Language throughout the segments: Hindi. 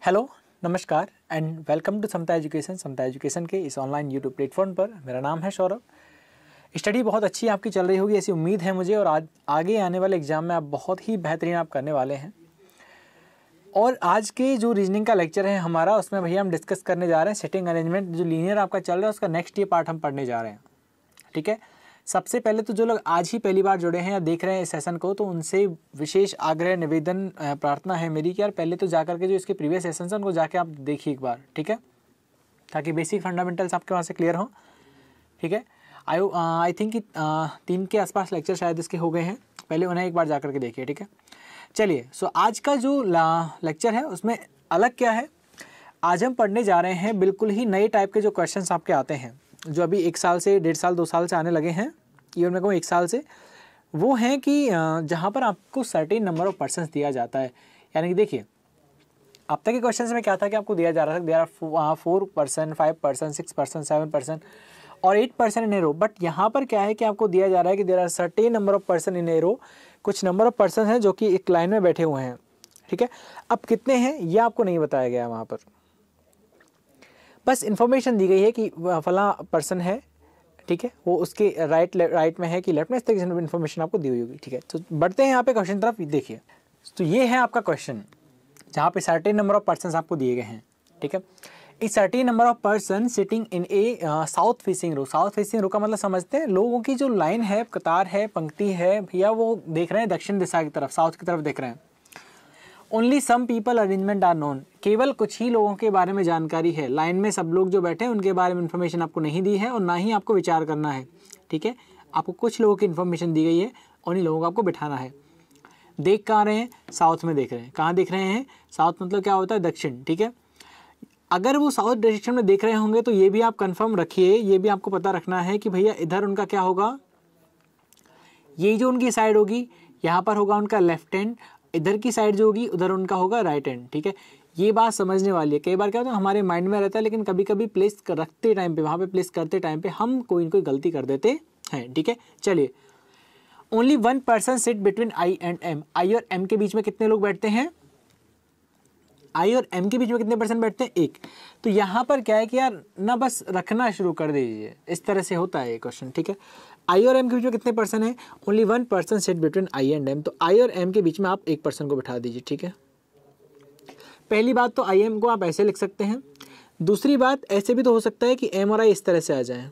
हेलो, नमस्कार and welcome to Samta education के इस ऑनलाइन यूट्यूब प्लेटफॉर्म पर। मेरा नाम है सौरभ। स्टडी बहुत अच्छी आपकी चल रही होगी ऐसी उम्मीद है मुझे, और आज आगे आने वाले एग्जाम में आप बहुत ही बेहतरीन आप करने वाले हैं। और आज के जो रीजनिंग का लेक्चर है हमारा, उसमें भैया हम डिस्कस करने जा रहे हैं सेटिंग अरेंजमेंट। जो लीनियर आपका चल रहा है उसका नेक्स्ट ये पार्ट हम पढ़ने जा रहे हैं। ठीक है, सबसे पहले तो जो लोग आज ही पहली बार जुड़े हैं या देख रहे हैं इस सेशन को, तो उनसे विशेष आग्रह निवेदन प्रार्थना है मेरी कि यार पहले तो जाकर के जो इसके प्रीवियस सेशंस हैं उनको जाके आप देखिए एक बार। ठीक है, ताकि बेसिक फंडामेंटल्स आपके वहाँ से क्लियर हो। ठीक है, आई थिंक कि 3 के आसपास लेक्चर शायद इसके हो गए हैं, पहले उन्हें एक बार जाकर के देखिए। ठीक है, चलिए। सो आज का जो लेक्चर है उसमें अलग क्या है, आज हम पढ़ने जा रहे हैं बिल्कुल ही नए टाइप के जो क्वेश्चंस आपके आते हैं, जो अभी 1 साल से 1.5 साल 2 साल से आने लगे हैं, इवन मैं कहूँ 1 साल से। वो हैं कि जहाँ पर आपको सर्टेन नंबर ऑफ पर्सन्स दिया जाता है। यानी कि देखिए, अब तक के क्वेश्चंस में क्या था कि आपको दिया जा रहा था देयर आर 4%, 5%, 6%, 7% और 8% इन ए रो। बट यहाँ पर क्या है कि आपको दिया जा रहा है कि there are certain number of person in a row. कुछ नंबर ऑफ पर्सन हैं जो कि एक लाइन में बैठे हुए हैं। ठीक है, अब कितने हैं ये आपको नहीं बताया गया है वहाँ पर, बस इन्फॉर्मेशन दी गई है कि फला पर्सन है। ठीक है, वो उसके राइट में है कि लेफ्ट में, इस तरह की इन्फॉर्मेशन आपको दी हुई होगी। ठीक है, तो बढ़ते हैं यहाँ पे क्वेश्चन तरफ। देखिए, तो ये है आपका क्वेश्चन जहाँ पे सर्टेन नंबर ऑफ पर्सन आपको दिए गए हैं। ठीक है, इस certain number of person sitting in a south facing row. South facing row का मतलब समझते हैं, लोगों की जो लाइन है, कतार है, पंक्ति है भैया, वो देख रहे हैं दक्षिण दिशा की तरफ, साउथ की तरफ देख रहे हैं। Only some people arrangement are known. केवल कुछ ही लोगों के बारे में जानकारी है। लाइन में सब लोग जो बैठे हैं उनके बारे में इन्फॉर्मेशन आपको नहीं दी है और ना ही आपको विचार करना है। ठीक है, आपको कुछ लोगों की इन्फॉर्मेशन दी गई है, उन्हीं लोगों को आपको बिठाना है। देख कहाँ रहे हैं, साउथ में देख रहे हैं। कहाँ देख रहे हैं, साउथ मतलब क्या होता है, दक्षिण। ठीक है, अगर वो साउथ डायरेक्शन में देख रहे होंगे तो ये भी आप कंफर्म रखिए, ये भी आपको पता रखना है कि भैया इधर उनका क्या होगा, ये जो उनकी साइड होगी यहाँ पर होगा उनका लेफ्ट हैंड, इधर की साइड जो होगी उधर उनका होगा राइट हैंड। ठीक है, ये बात समझने वाली है। कई बार क्या होता है हमारे माइंड में रहता है, लेकिन कभी कभी प्लेस रखते टाइम पे, वहाँ पे प्लेस करते टाइम पे हम कोई न कोई गलती कर देते हैं। ठीक है, चलिए। Only 1 person sit between I and M. I और एम के बीच में कितने लोग बैठते हैं, आई और एम के बीच में कितने पर्सन बैठते हैं, 1। तो यहाँ पर क्या है कि यार ना बस रखना शुरू कर दीजिए, इस तरह से होता है ये क्वेश्चन। ठीक है, आई और एम के बीच में कितने पर्सन है, only 1 person sit between I and M. तो आई और एम के बीच में आप 1 पर्सन को बिठा दीजिए। ठीक है, पहली बात तो आई एम को आप ऐसे लिख सकते हैं। दूसरी बात, ऐसे भी तो हो सकता है कि एम और आई इस तरह से आ जाए,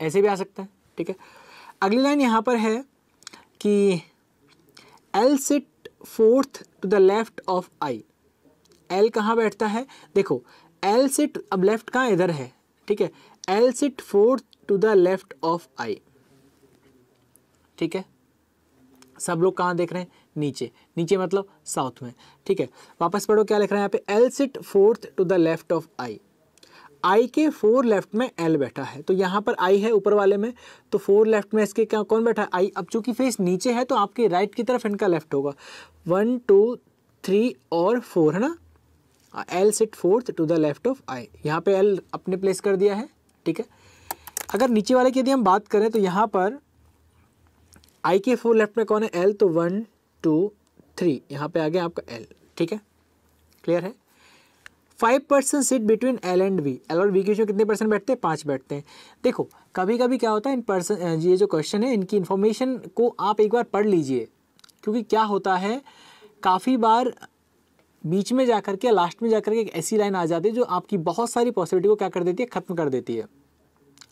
ऐसे भी आ सकता है। ठीक है, अगली लाइन यहाँ पर है कि L sit 4th to the left of I. L कहाँ बैठता है, देखो एल सिट, अब लेफ्ट कहाँ, इधर है। ठीक है, L sit 4th to the left of I. ठीक है, सब लोग कहाँ देख रहे हैं, नीचे। नीचे मतलब साउथ में। ठीक है, वापस पढ़ो क्या लिख रहे हैं यहाँ पे, L sit 4th to the left of I. I के 4 लेफ्ट में एल बैठा है, तो यहाँ पर आई है ऊपर वाले में, तो 4 लेफ्ट में इसके क्या कौन बैठा है, आई। अब चूंकि फेस नीचे है तो आपके राइट की तरफ इनका लेफ्ट होगा। 1 2 3 और 4 है ना। L sit 4th to the left of I, यहाँ पे एल अपने प्लेस कर दिया है। ठीक है, अगर नीचे वाले की यदि हम बात करें तो यहाँ पर आई के 4 लेफ्ट में कौन है, एल। तो 1 2 3 यहाँ पे आ गया आपका एल। ठीक है, क्लियर है। 5 person sit between L and V. L और वी के बीच में कितने पर्सन बैठते हैं, 5 बैठते हैं। देखो कभी कभी क्या होता है, इन पर्सन, ये जो क्वेश्चन है इनकी इन्फॉर्मेशन को आप एक बार पढ़ लीजिए, क्योंकि क्या होता है काफ़ी बार बीच में जाकर के, लास्ट में जाकर के एक ऐसी लाइन आ जाती है जो आपकी बहुत सारी पॉसिबिलिटी को क्या कर देती है, खत्म कर देती है।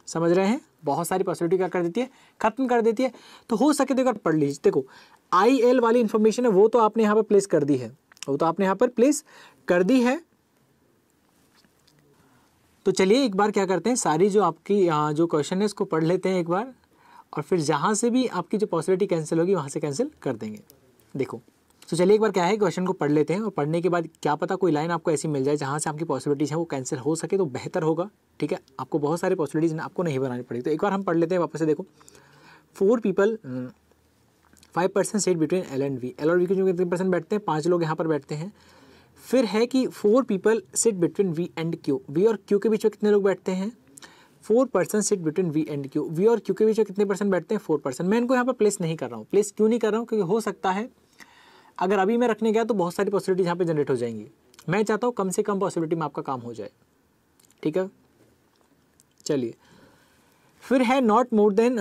समझ रहे हैं, बहुत सारी पॉसिबिलिटी क्या कर देती है, खत्म कर देती है। तो हो सके तो एक बार पढ़ लीजिए। देखो आई एल वाली इन्फॉर्मेशन है वो तो आपने यहाँ पर प्लेस कर दी है, वो तो आपने यहाँ पर प्लेस कर दी है। तो चलिए एक बार क्या करते हैं, सारी जो आपकी जो क्वेश्चन है इसको पढ़ लेते हैं एक बार, और फिर जहाँ से भी आपकी जो पॉसिबिलिटी कैंसिल होगी वहाँ से कैंसिल कर देंगे। देखो, तो चलिए एक बार क्या है, क्वेश्चन को पढ़ लेते हैं, और पढ़ने के बाद क्या पता कोई लाइन आपको ऐसी मिल जाए जहाँ से आपकी पॉसिबिलिटीज है वो कैंसिल हो सके तो बेहतर होगा। ठीक है, आपको बहुत सारी पॉसिबिलिटीज आपको नहीं बनानी पड़ेगी। तो एक बार हम पढ़ लेते हैं वापस से। देखो 5 person sit between L and V. L और वी के जो कितने पर्सन बैठते हैं, 5 लोग यहाँ पर बैठते हैं। फिर है कि 4 people sit between V and Q. V और क्यू के बीच में कितने लोग बैठते हैं, 4 person sit between V and Q. V और क्यू के बीच में कितने पर्सन बैठते हैं, 4 पर्सन। मैं इनको यहाँ पर प्लेस नहीं कर रहा हूँ। प्लेस क्यों नहीं कर रहा हूँ, क्योंकि हो सकता है अगर अभी मैं रखने गया तो बहुत सारी पॉसिबिलिटीज यहाँ पे जनरेट हो जाएंगी। मैं चाहता हूँ कम से कम पॉसिबिलिटी में आपका काम हो जाए, ठीक है। चलिए फिर है not more than,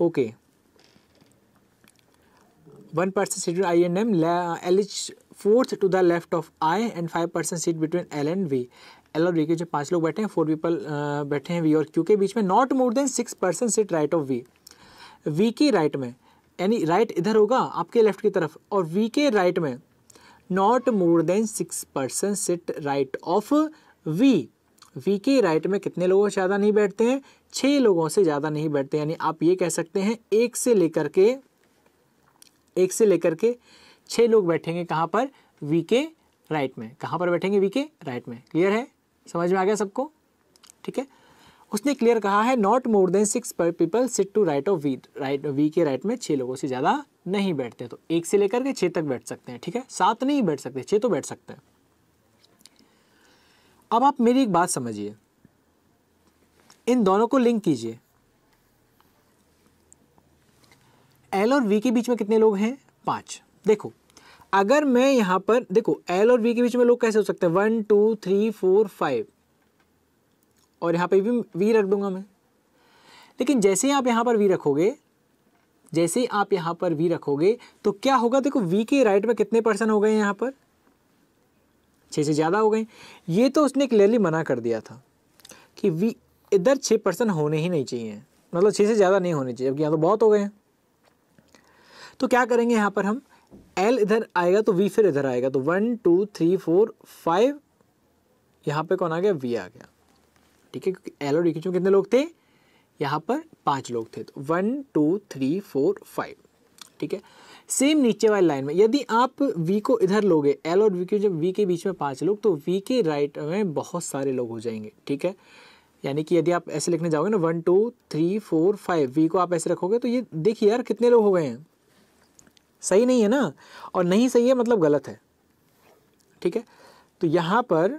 okay, 1% seat I and M, L is fourth to the left of I and 5% seat between L and V. L और वी के जो 5 लोग बैठे हैं, 4 पीपल बैठे हैं वी और क्यू के बीच में। Not more than 6% seat right of V, V के राइट में, यानी राइट इधर होगा आपके लेफ्ट की तरफ, और वी के राइट में not more than 6% seat right of V. V के राइट में कितने लोगों से ज़्यादा नहीं बैठते हैं? 6 लोगों से ज़्यादा नहीं बैठते, यानी आप ये कह सकते हैं 1 से लेकर के 6 लोग बैठेंगे कहाँ पर? वी के राइट में। कहाँ पर बैठेंगे? वी के राइट में। क्लियर है? समझ में आ गया सबको? ठीक है। उसने क्लियर कहा है not more than 6 people sit to right of V, right V के राइट में 6 लोगों से ज़्यादा नहीं बैठते। तो 1 से लेकर के 6 तक बैठ सकते हैं, ठीक है। 7 नहीं बैठ सकते, 6 तो बैठ सकते हैं। अब आप मेरी एक बात समझिए, इन दोनों को लिंक कीजिए। एल और वी के बीच में कितने लोग हैं? 5। देखो अगर मैं यहां पर, देखो एल और वी के बीच में लोग कैसे हो सकते हैं? 1 2 3 4 5, और यहां पे भी वी रख दूंगा मैं। लेकिन जैसे ही आप यहां पर वी रखोगे, तो क्या होगा? देखो वी के राइट में कितने पर्सन हो गए यहां पर? 6 से ज़्यादा हो गए। ये तो उसने क्लियरली मना कर दिया था कि वी इधर 6% होने ही नहीं चाहिए, मतलब 6 से ज़्यादा नहीं होने चाहिए, जबकि यहाँ तो बहुत हो गए हैं। तो क्या करेंगे यहाँ पर हम? L इधर आएगा तो V फिर इधर आएगा, तो 1 2 3 4 5, यहाँ पे कौन आ गया? V आ गया, ठीक है। क्योंकि L और V के कितने लोग थे? यहाँ पर 5 लोग थे, तो 1 2 3 4 5, ठीक है। सेम नीचे वाली लाइन में यदि आप V को इधर लोगे, L और V के जब V के बीच में 5 लोग, तो V के राइट में बहुत सारे लोग हो जाएंगे, ठीक है। यानी कि यदि आप ऐसे लिखने जाओगे ना 1 2 3 4 5, V को आप ऐसे रखोगे तो ये देखिए यार कितने लोग हो गए हैं। सही नहीं है ना, और नहीं सही है मतलब गलत है, ठीक है। तो यहाँ पर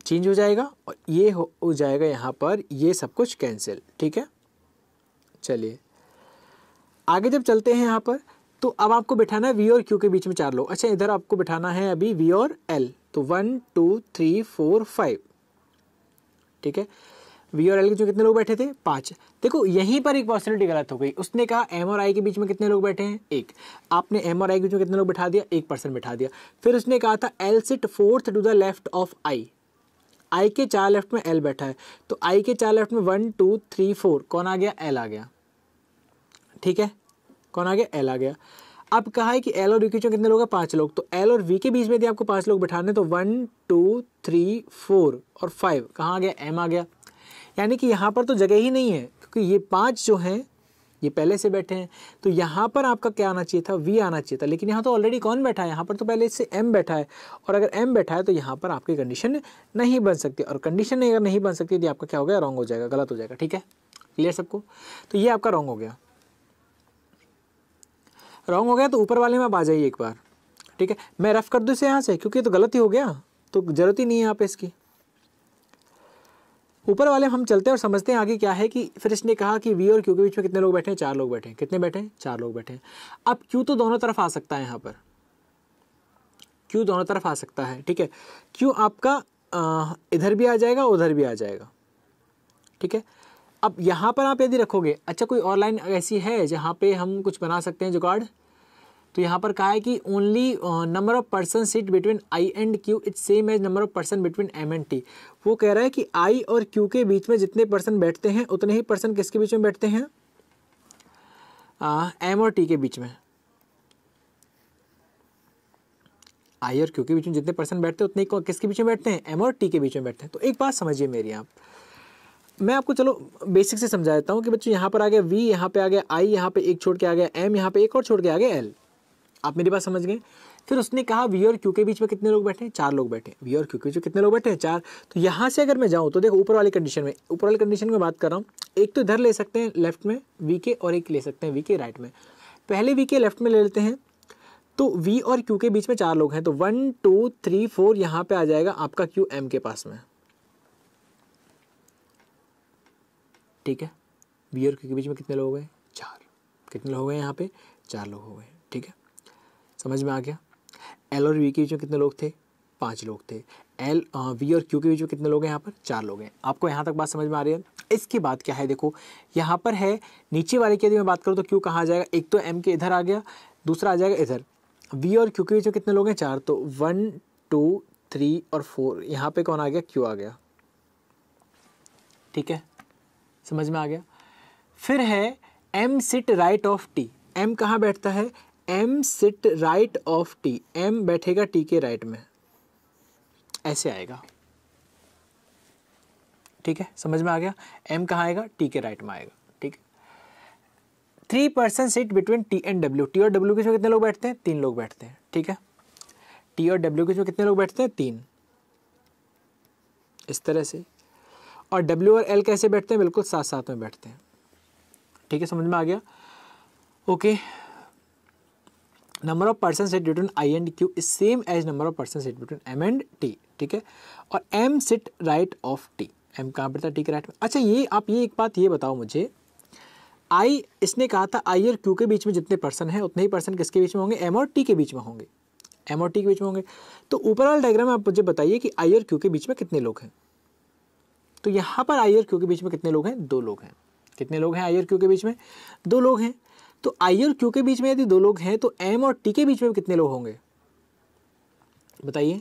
चेंज हो जाएगा और ये हो जाएगा यहाँ पर, ये सब कुछ कैंसिल, ठीक है। चलिए आगे जब चलते हैं यहाँ पर, तो अब आपको बिठाना है वी और क्यू के बीच में 4 लोग। अच्छा इधर आपको बिठाना है अभी वी और एल, तो 1 2 3 4 5, ठीक है। वी और एल के जो कितने लोग बैठे थे? 5। देखो यहीं पर एक पॉसिबिलिटी गलत हो गई। उसने कहा एम और आई के बीच में कितने लोग बैठे हैं? 1। आपने एम और आई के बीच में कितने लोग बिठा दिया? 1% बिठा दिया। फिर उसने कहा था L sit fourth to the left of I, I के 4 लेफ्ट में एल बैठा है, तो आई के 4 लेफ्ट में 1 2 3 4 कौन आ गया? एल आ गया, ठीक है। कौन आ गया? एल आ गया। अब कहा है कि एल और वी के बीच में कितने लोग हैं? 5 लोग, तो एल और वी के बीच में यदि आपको 5 लोग बिठाने, तो 1 2 3 4 और 5 कहाँ आ गया? एम आ गया। यानी कि यहाँ पर तो जगह ही नहीं है, क्योंकि ये 5 जो हैं ये पहले से बैठे हैं, तो यहाँ पर आपका क्या आना चाहिए था? वी आना चाहिए था। लेकिन यहाँ तो ऑलरेडी कौन बैठा है? यहाँ पर तो पहले इससे एम बैठा है, और अगर एम बैठा है तो यहाँ पर आपकी कंडीशन नहीं बन सकती, और कंडीशन अगर नहीं बन सकती तो आपका क्या हो गया? रॉन्ग हो जाएगा, गलत हो जाएगा, ठीक है। क्लियर सबको? तो ये आपका रॉन्ग हो गया। रॉन्ग हो गया तो ऊपर वाले में आप आ जाइए एक बार, ठीक है। मैं रफ कर दूँ इसे यहाँ से, क्योंकि तो गलत ही हो गया, तो जरूरत ही नहीं है यहाँ पे इसकी। ऊपर वाले हम चलते हैं और समझते हैं आगे क्या है। कि फिर इसने कहा कि वी और क्यू के बीच में कितने लोग बैठे हैं? 4 लोग बैठे हैं। कितने बैठे हैं? 4 लोग बैठे हैं। अब क्यू तो दोनों तरफ आ सकता है, यहाँ पर क्यू दोनों तरफ आ सकता है, ठीक है। क्यू आपका इधर भी आ जाएगा, उधर भी आ जाएगा, ठीक है। अब यहाँ पर आप यदि रखोगे, अच्छा कोई और लाइन ऐसी है जहाँ पे हम कुछ बना सकते हैं जुगाड़? तो यहाँ पर कहा है कि only number of person seat between I and Q it's same as number of person between M and T. वो कह रहा है कि आई और क्यू के बीच में जितने पर्सन बैठते हैं उतने ही पर्सन किसके बीच में बैठते हैं? एम और टी के बीच में। आई और क्यू के बीच में जितने पर्सन बैठते हैं उतने ही किसके बीच में बैठते हैं? एम और टी के बीच में बैठते हैं। तो एक बात समझिए मेरी, आप मैं आपको चलो बेसिक से समझा देता हूँ कि बच्चों यहाँ पर आ गया वी, यहाँ पे आ गया आई, यहाँ पे एक छोड़ के आ गया एम, यहाँ पे एक और छोड़ के आ गया एल। आप मेरी बात समझ गए? फिर उसने कहा वी और क्यू के बीच में कितने लोग बैठे हैं? 4 लोग बैठे हैं। वी और क्यू के बीच में कितने लोग बैठे हैं? 4। तो यहाँ से अगर मैं जाऊँ तो देखो ऊपर वाली कंडीशन में बात कर रहा हूँ। एक तो इधर ले सकते हैं लेफ्ट में वी के, और एक ले सकते हैं वी के राइट में। पहले वी के लेफ्ट में ले लेते हैं, तो वी और क्यू के बीच में 4 लोग हैं, तो 1 2 3 4 यहाँ पे आ जाएगा आपका क्यू एम के पास में, ठीक है। वी और क्यू के बीच में कितने लोग हैं? 4। कितने लोग हो गए यहाँ पे, 4 लोग हो गए, ठीक है, समझ में आ गया। एल और वी के बीच में कितने लोग थे, 5 लोग थे। एल वी और क्यू के बीच में कितने लोग हैं, यहाँ पर 4 लोग हैं। आपको यहाँ तक बात समझ में आ रही है। इसके बाद क्या है, देखो यहाँ पर है नीचे वाले की यदि मैं बात करूँ तो क्यू कहाँ आ जाएगा, एक तो एम के इधर आ गया, दूसरा आ जाएगा इधर। वी और क्यू के बीच में कितने लोग हैं, 4, तो 1 2 3 और 4, यहाँ पे कौन आ गया, क्यू आ गया, ठीक है, समझ में आ गया। फिर है M sit right of T, M कहाँ बैठता है, M sit right of T, M बैठेगा टी के राइट में, ऐसे आएगा, ठीक है, समझ में आ गया। एम कहाँ आएगा, टी के राइट में आएगा, ठीक है। 3 person sit between T and W, T और डब्ल्यू के बीच में कितने लोग बैठते हैं, 3 लोग बैठते हैं, ठीक है। टी और डब्ल्यू के बीच में कितने लोग बैठते हैं, 3, इस तरह से। और डब्ल्यू और एल कैसे बैठते हैं, बिल्कुल साथ साथ में बैठते हैं, ठीक है, समझ में आ गया। Okay, number of person sit between I and Q is same as number of person sit between M and T, ठीक है। और M sit right of T, M कहाँ बैठता है, टी के राइट में। अच्छा, ये आप ये एक बात ये बताओ मुझे, आई इसने कहा था आई और क्यू के बीच में जितने पर्सन हैं उतने ही पर्सन किसके बीच में होंगे, एम और टी के बीच में होंगे, एम और टी के बीच में होंगे। तो ऊपर वाला डायग्राम में आप मुझे बताइए कि आई और क्यू के बीच में कितने लोग हैं। तो यहाँ पर आई और क्यू के बीच में कितने लोग हैं, 2 लोग हैं। कितने लोग हैं आई और क्यू के बीच में, 2 लोग हैं। तो आई और क्यू के बीच में यदि 2 लोग हैं तो एम और टी के बीच में कितने लोग होंगे, बताइए।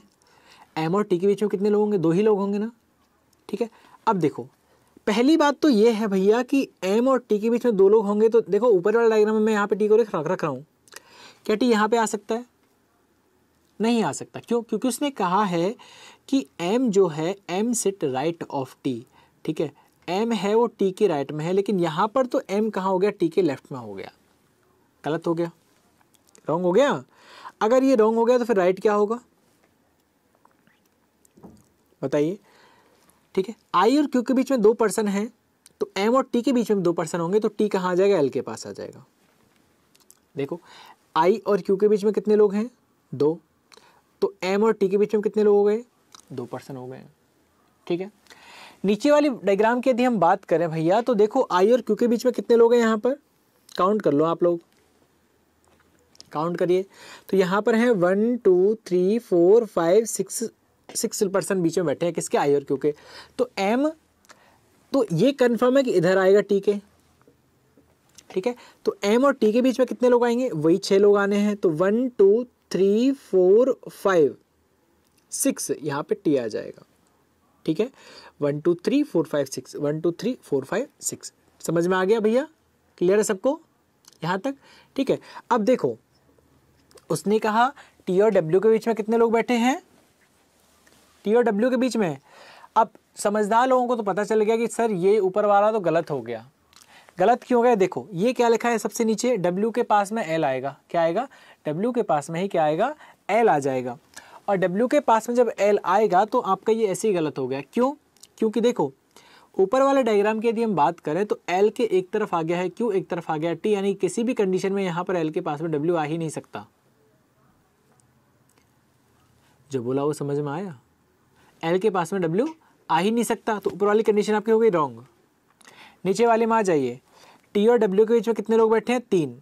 एम और टी के बीच में कितने लोग होंगे, 2 ही लोग होंगे ना, ठीक है। अब देखो, पहली बात तो ये है भैया कि एम और टी के बीच में 2 लोग होंगे, तो देखो ऊपर वाला डायग्राम में मैं यहाँ पे टी को रख रहा हूँ, क्या टी यहाँ पे आ सकता है, नहीं आ सकता। क्यों, क्योंकि उसने कहा है कि एम जो है M sit right of T, ठीक है, एम है वो टी के राइट में है, लेकिन यहाँ पर तो एम कहाँ हो गया, टी के लेफ्ट में हो गया, गलत हो गया, रॉन्ग हो गया। अगर ये रॉन्ग हो गया तो फिर राइट क्या होगा, बताइए, ठीक है। आई और क्यू के बीच में 2 पर्सन हैं, तो एम और टी के बीच में 2 पर्सन होंगे, तो टी कहाँ आ जाएगा, एल के पास आ जाएगा। देखो, आई और क्यू के बीच में कितने लोग हैं, 2, तो एम और टी के बीच में कितने लोग हो गए, 2 पर्सन हो गए, ठीक है। नीचे वाली डायग्राम की यदि हम बात करें भैया, तो देखो आई और क्यू के बीच में कितने लोग हैं, यहाँ पर काउंट कर लो, आप लोग काउंट करिए। तो यहाँ पर है 1 2 3 4 5 6 पर्सन बीच में बैठे हैं, किसके, आई और क्यू के। तो एम, तो ये कंफर्म है कि इधर आएगा टी के, ठीक है। तो एम और टी के बीच में कितने लोग आएंगे, वही 6 लोग आने हैं। तो 1 2 3 4 5 6 यहाँ पे टी आ जाएगा, ठीक है। 1 2 3 4 5 6, 1 2 3 4 5 6, समझ में आ गया भैया, क्लियर है सबको यहाँ तक, ठीक है। अब देखो, उसने कहा टी और डब्ल्यू के बीच में कितने लोग बैठे हैं, टी और डब्ल्यू के बीच में। अब समझदार लोगों को तो पता चल गया कि सर ये ऊपर वाला तो गलत हो गया। गलत क्यों हो गया, देखो ये क्या लिखा है सबसे नीचे, डब्ल्यू के पास में एल आएगा, क्या आएगा, डब्ल्यू के पास में ही क्या आएगा, एल आ जाएगा। और डब्ल्यू के पास में जब एल आएगा तो आपका ये ऐसे ही गलत हो गया। क्यों, क्योंकि देखो ऊपर वाले डायग्राम की यदि हम बात करें तो एल के एक तरफ आ गया है क्यू, एक तरफ आ गया टी, यानी किसी भी कंडीशन में यहाँ पर एल के पास में डब्ल्यू आ ही नहीं सकता। जो बोला वो समझ में आया, एल के पास में डब्ल्यू आ ही नहीं सकता, तो ऊपर वाली कंडीशन आपकी हो गई रॉन्ग। नीचे वाले में आ जाइए, टी और डब्ल्यू के बीच में कितने लोग बैठे हैं, 3।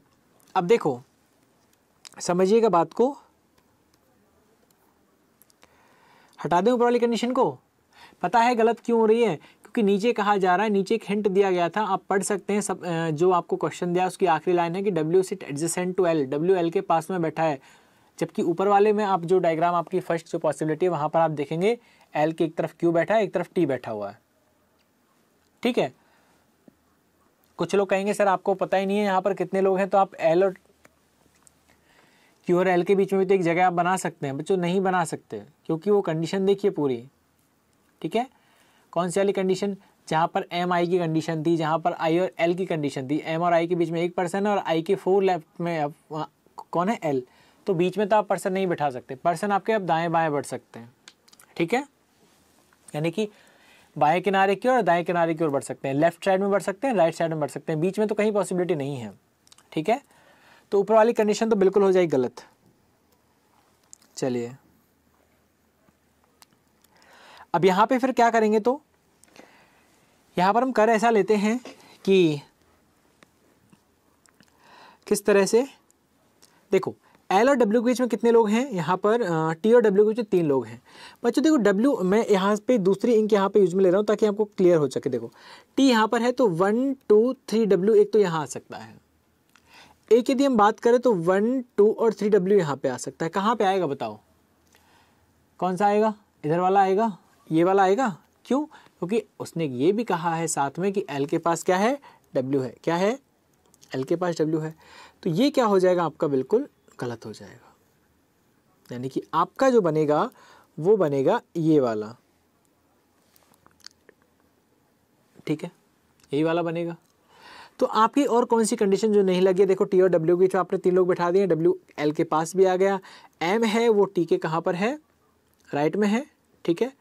अब देखो समझिएगा बात को, हटा दें ऊपर वाली कंडीशन को। पता है गलत क्यों हो रही है, क्योंकि नीचे कहा जा रहा है, नीचे एक हिंट दिया गया था, आप पढ़ सकते हैं सब, जो आपको क्वेश्चन दिया उसकी आखिरी लाइन है कि W sit adjacent to L, W L के पास में बैठा है। जबकि ऊपर वाले में आप जो डायग्राम आपकी फर्स्ट जो पॉसिबिलिटी है वहां पर आप देखेंगे एल की एक तरफ क्यू बैठा है, एक तरफ टी बैठा हुआ है, ठीक है। कुछ लोग कहेंगे सर आपको पता ही नहीं है यहाँ पर कितने लोग हैं, तो आप एल और क्यू और एल के बीच में भी तो एक जगह आप बना सकते हैं। बच्चों नहीं बना सकते, क्योंकि वो कंडीशन देखिए पूरी, ठीक है। कौन सी वाली कंडीशन, जहाँ पर एम आई की कंडीशन थी, जहाँ पर आई और एल की कंडीशन थी, एम और आई के बीच में 1 पर्सन है और आई के 4 लेफ्ट में कौन है, एल, तो बीच में तो आप पर्सन नहीं बैठा सकते, पर्सन आपके अब दाएं बाएं बढ़ सकते हैं, ठीक है। यानी कि बाएं किनारे की और दाएं किनारे की ओर बढ़ सकते हैं, लेफ्ट साइड में बढ़ सकते हैं, राइट साइड में बढ़ सकते हैं, बीच में तो कहीं पॉसिबिलिटी नहीं है, ठीक है। तो ऊपर वाली कंडीशन तो बिल्कुल हो जाएगी गलत। चलिए अब यहाँ पे फिर क्या करेंगे, तो यहाँ पर हम कर ऐसा लेते हैं कि किस तरह से, देखो एल और डब्ल्यू के बीच में कितने लोग हैं, यहाँ पर टी और डब्ल्यू के बीच में 3 लोग हैं बच्चों। देखो डब्ल्यू मैं यहाँ पे दूसरी इंक यहाँ पे यूज में ले रहा हूँ ताकि आपको क्लियर हो सके। देखो टी यहाँ पर है तो 1 2 3 डब्ल्यू एक तो यहाँ आ सकता है, एक यदि हम बात करें तो 1 2 और 3 डब्ल्यू यहाँ पे आ सकता है। कहाँ पे आएगा बताओ, कौन सा आएगा, इधर वाला आएगा, ये वाला आएगा। क्यों, क्योंकि उसने ये भी कहा है साथ में कि एल के पास क्या है, डब्ल्यू है, क्या है, एल के पास डब्ल्यू है। तो ये क्या हो जाएगा आपका, बिल्कुल गलत हो जाएगा, यानी कि आपका जो बनेगा वो बनेगा ये वाला, ठीक है, यही वाला बनेगा। तो आपकी और कौन सी कंडीशन जो नहीं लगी है, देखो टी और डब्ल्यू की, जो आपने 3 लोग बैठा दिए, डब्ल्यू एल के पास भी आ गया, एम है वो टी के कहाँ पर है, राइट में है, ठीक है,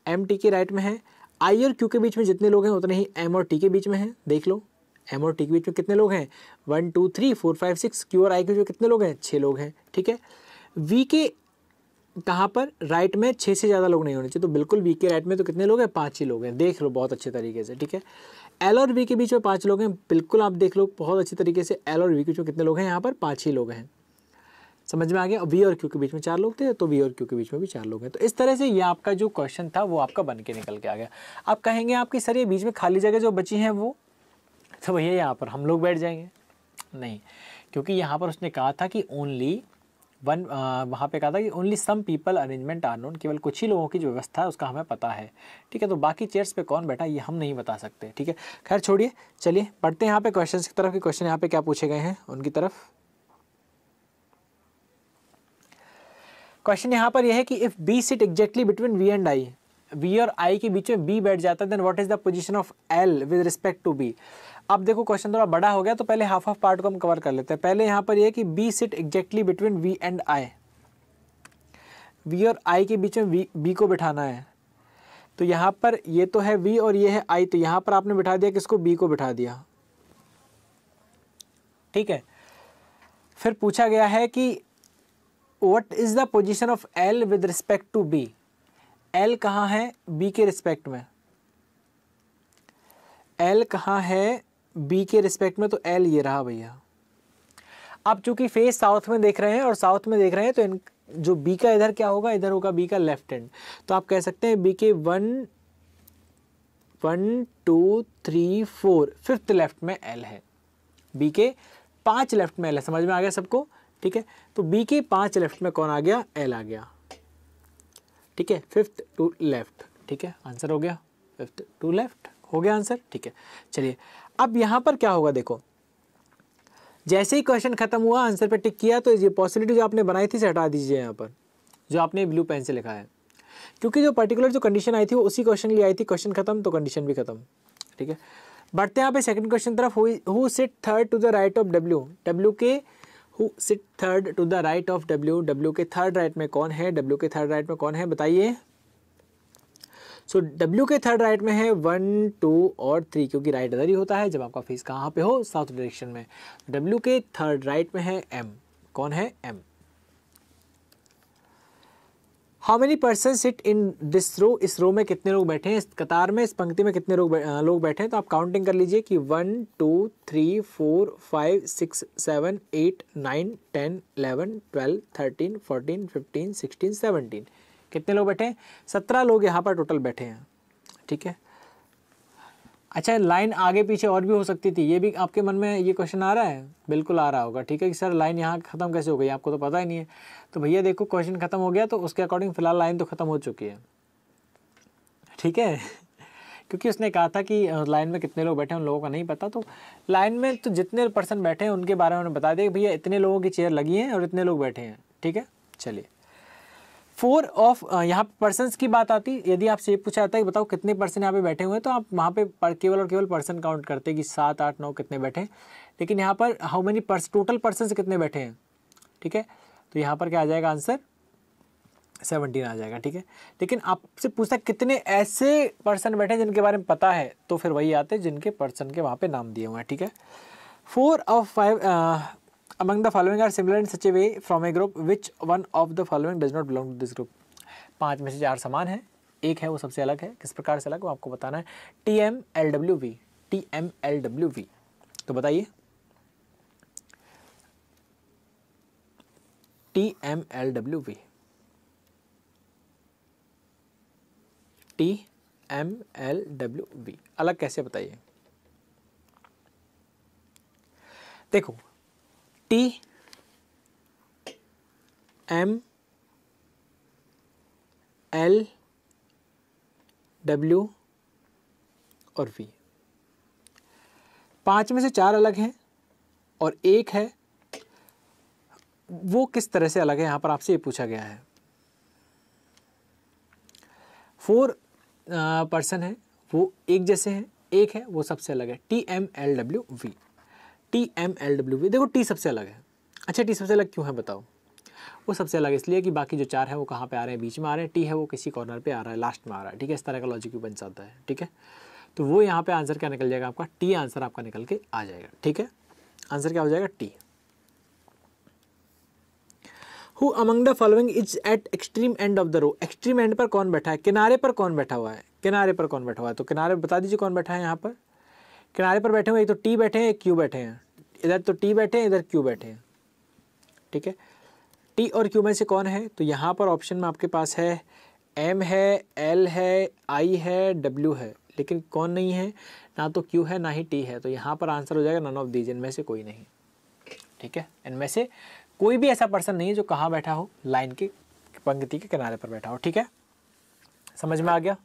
एम टी के राइट में है। आई और क्यू के बीच में जितने लोग हैं उतने ही एम और टी के बीच में हैं, देख लो एम और टी के बीच में कितने लोग हैं, 1 2 3 4 5 6, क्यू और आई के बीच में कितने लोग हैं, 6 लोग हैं, ठीक है। वी के कहाँ पर, राइट में 6 से ज़्यादा लोग नहीं होने चाहिए, तो बिल्कुल वी के राइट में तो कितने लोग हैं, 5 ही लोग हैं, देख लो बहुत अच्छे तरीके से, ठीक है। एल और वी के बीच में 5 लोग हैं, बिल्कुल आप देख लो बहुत अच्छी तरीके से, एल और वी के बीच में कितने लोग हैं, यहाँ पर 5 ही लोग हैं, समझ में आ गया। वी और क्यू के बीच में 4 लोग थे तो वी और क्यू के बीच में भी 4 लोग हैं। तो इस तरह से ये आपका जो क्वेश्चन था वो आपका बन के निकल के आ गया। आप कहेंगे आपकी सर ये बीच में खाली जगह जो बची हैं वो, तो भैया यहाँ पर हम लोग बैठ जाएंगे, नहीं, क्योंकि यहाँ पर उसने कहा था कि ओनली वन, वहाँ पे कहा था कि only some people arrangement are known, केवल कुछ ही लोगों की जो व्यवस्था है उसका हमें पता है, ठीक है। तो बाकी चेयर्स पे कौन बैठा ये हम नहीं बता सकते, ठीक है। खैर छोड़िए, चलिए पढ़ते हैं यहाँ पे क्वेश्चन की तरफ, कि क्वेश्चन यहाँ पे क्या पूछे गए हैं उनकी तरफ। क्वेश्चन यहाँ पर यह है कि if B sit exactly between V and I, V और आई के बीच में बी बैठ जाता है, then what is the position of L with respect to B. अब देखो क्वेश्चन थोड़ा बड़ा हो गया तो पहले हाफ पार्ट को हम कवर कर लेते हैं। पहले यहाँ पर यह कि B sit exactly between V and I, V और आई के बीच में बी को बिठाना है। तो यहाँ पर ये तो है वी और ये है आई, तो यहाँ पर आपने बिठा दिया किसको, बी को बिठा दिया, ठीक है। फिर पूछा गया है कि what is the position of L with respect to B, L कहाँ है बी के रिस्पेक्ट में, एल कहाँ है बी के रिस्पेक्ट में, तो एल ये रहा भैया। आप चूंकि फेस साउथ में देख रहे हैं और साउथ में देख रहे हैं तो जो बी का इधर क्या होगा, इधर होगा बी का लेफ्ट हैंड, तो आप कह सकते हैं बी के 1 1 2 3 4 5th लेफ्ट में एल है, बी के 5 लेफ्ट में एल है, समझ में आ गया सबको, ठीक है। तो बी के 5 लेफ्ट में कौन आ गया, एल आ गया, ठीक है, 5th टू लेफ्ट, ठीक है, आंसर हो गया 5th टू लेफ्ट हो गया आंसर, ठीक है। चलिए अब यहाँ पर क्या होगा, देखो जैसे ही क्वेश्चन खत्म हुआ आंसर पे टिक किया तो ये पॉसिबिलिटी जो आपने बनाई थी से हटा दीजिए यहाँ पर, जो आपने ब्लू पेन से लिखा है, क्योंकि जो पर्टिकुलर जो कंडीशन आई थी वो उसी क्वेश्चन के लिए आई थी, क्वेश्चन खत्म तो कंडीशन भी खत्म, ठीक है। बढ़ते हैं यहाँ पे सेकंड क्वेश्चन तरफ, who sit third to the right of W, W के who sit third to the right of W, W के थर्ड राइट में कौन है, डब्ल्यू के थर्ड राइट में कौन है बताइए। सो डब्ल्यू के थर्ड राइट में है 1 2 और 3, क्योंकि राइट इधर ही होता है जब आपका फेस कहाँ पे हो, साउथ डायरेक्शन में। डब्ल्यू के थर्ड राइट में है एम, कौन है M. How many person sit in this row, इस रो में कितने लोग बैठे हैं, इस कतार में, इस पंक्ति में कितने लोग बैठे हैं, तो आप काउंटिंग कर लीजिए कि 1 2 3 4 5 6 7 8 9 10 11 12 13 14 15 16 17, कितने लोग बैठे हैं, 17 लोग यहाँ पर टोटल बैठे हैं, ठीक है। अच्छा लाइन आगे पीछे और भी हो सकती थी, ये भी आपके मन में ये क्वेश्चन आ रहा है, बिल्कुल आ रहा होगा, ठीक है, कि सर लाइन यहाँ खत्म कैसे हो गई, आपको तो पता ही नहीं है। तो भैया देखो क्वेश्चन खत्म हो गया तो उसके अकॉर्डिंग फिलहाल लाइन तो खत्म हो चुकी है, ठीक है क्योंकि उसने कहा था कि लाइन में कितने लोग बैठे हैं उन लोगों का नहीं पता, तो लाइन में तो जितने पर्सन बैठे हैं उनके बारे में उन्होंने बता दिया कि भैया इतने लोगों की चेयर लगी है और इतने लोग बैठे हैं, ठीक है। चलिए 4 ऑफ यहाँ पे पर्सन्स की बात आती, यदि आपसे पूछा जाता है कि बताओ कितने पर्सन यहाँ पे बैठे हुए हैं, तो आप वहाँ पे केवल और केवल पर्सन काउंट करते कि 7 8 9 कितने बैठे हैं, लेकिन यहाँ पर हाउ मेनी टोटल पर्सन कितने बैठे हैं, ठीक है। तो यहाँ पर क्या आ जाएगा आंसर 17 आ जाएगा, ठीक है। लेकिन आपसे पूछता कितने ऐसे पर्सन बैठे जिनके बारे में पता है, तो फिर वही आते हैं जिनके पर्सन के वहाँ पे नाम दिए हुए हैं, ठीक है। 4 of 5 among the following are similar in such a way from a group, which one of the following does not belong to this group। 5 में से 4 समान है, एक है वो सबसे अलग है, किस प्रकार से अलग वो आपको बताना है। TMLWV, TMLWV, तो बताइए TMLWV, TMLWV अलग कैसे बताइए? देखो TMLW और V, 5 में से 4 अलग हैं और एक है, वो किस तरह से अलग है यहाँ पर आपसे ये पूछा गया है। 4 पर्सन है वो एक जैसे हैं, एक है वो सबसे अलग है। TMLWV, TMLWV। देखो T सबसे अलग है। अच्छा T सबसे अलग क्यों है बताओ? वो सबसे अलग इसलिए कि बाकी जो 4 है वो कहाँ पे आ रहे हैं, बीच में आ रहे हैं। T है वो किसी कॉर्नर पे आ रहा है, लास्ट में आ रहा है। ठीक है, इस तरह का लॉजिक भी बन जाता है। ठीक है, तो वो यहाँ पे आंसर क्या निकल जाएगा आपका? T आंसर आपका निकल के आ जाएगा। ठीक है, आंसर क्या हो जाएगा? T। Who among the following is at extreme end of the row? Extreme and पर कौन बैठा है? किनारे पर कौन बैठा हुआ है? किनारे पर कौन बैठा हुआ है? तो किनारे बता दीजिए कौन बैठा है यहाँ पर। किनारे पर बैठे हुए एक तो T बैठे हैं, एक Q बैठे हैं। इधर तो T बैठे हैं, इधर Q बैठे हैं। ठीक है, T और Q में से कौन है? तो यहाँ पर ऑप्शन में आपके पास है M है, L है, I है, W है, लेकिन कौन नहीं है? ना तो Q है ना ही T है। तो यहाँ पर आंसर हो जाएगा नन ऑफ दीज, इनमें से कोई नहीं। ठीक है, इनमें से कोई भी ऐसा पर्सन नहीं है जो कहाँ बैठा हो, लाइन की पंक्ति के किनारे पर बैठा हो। ठीक है, समझ में आ गया?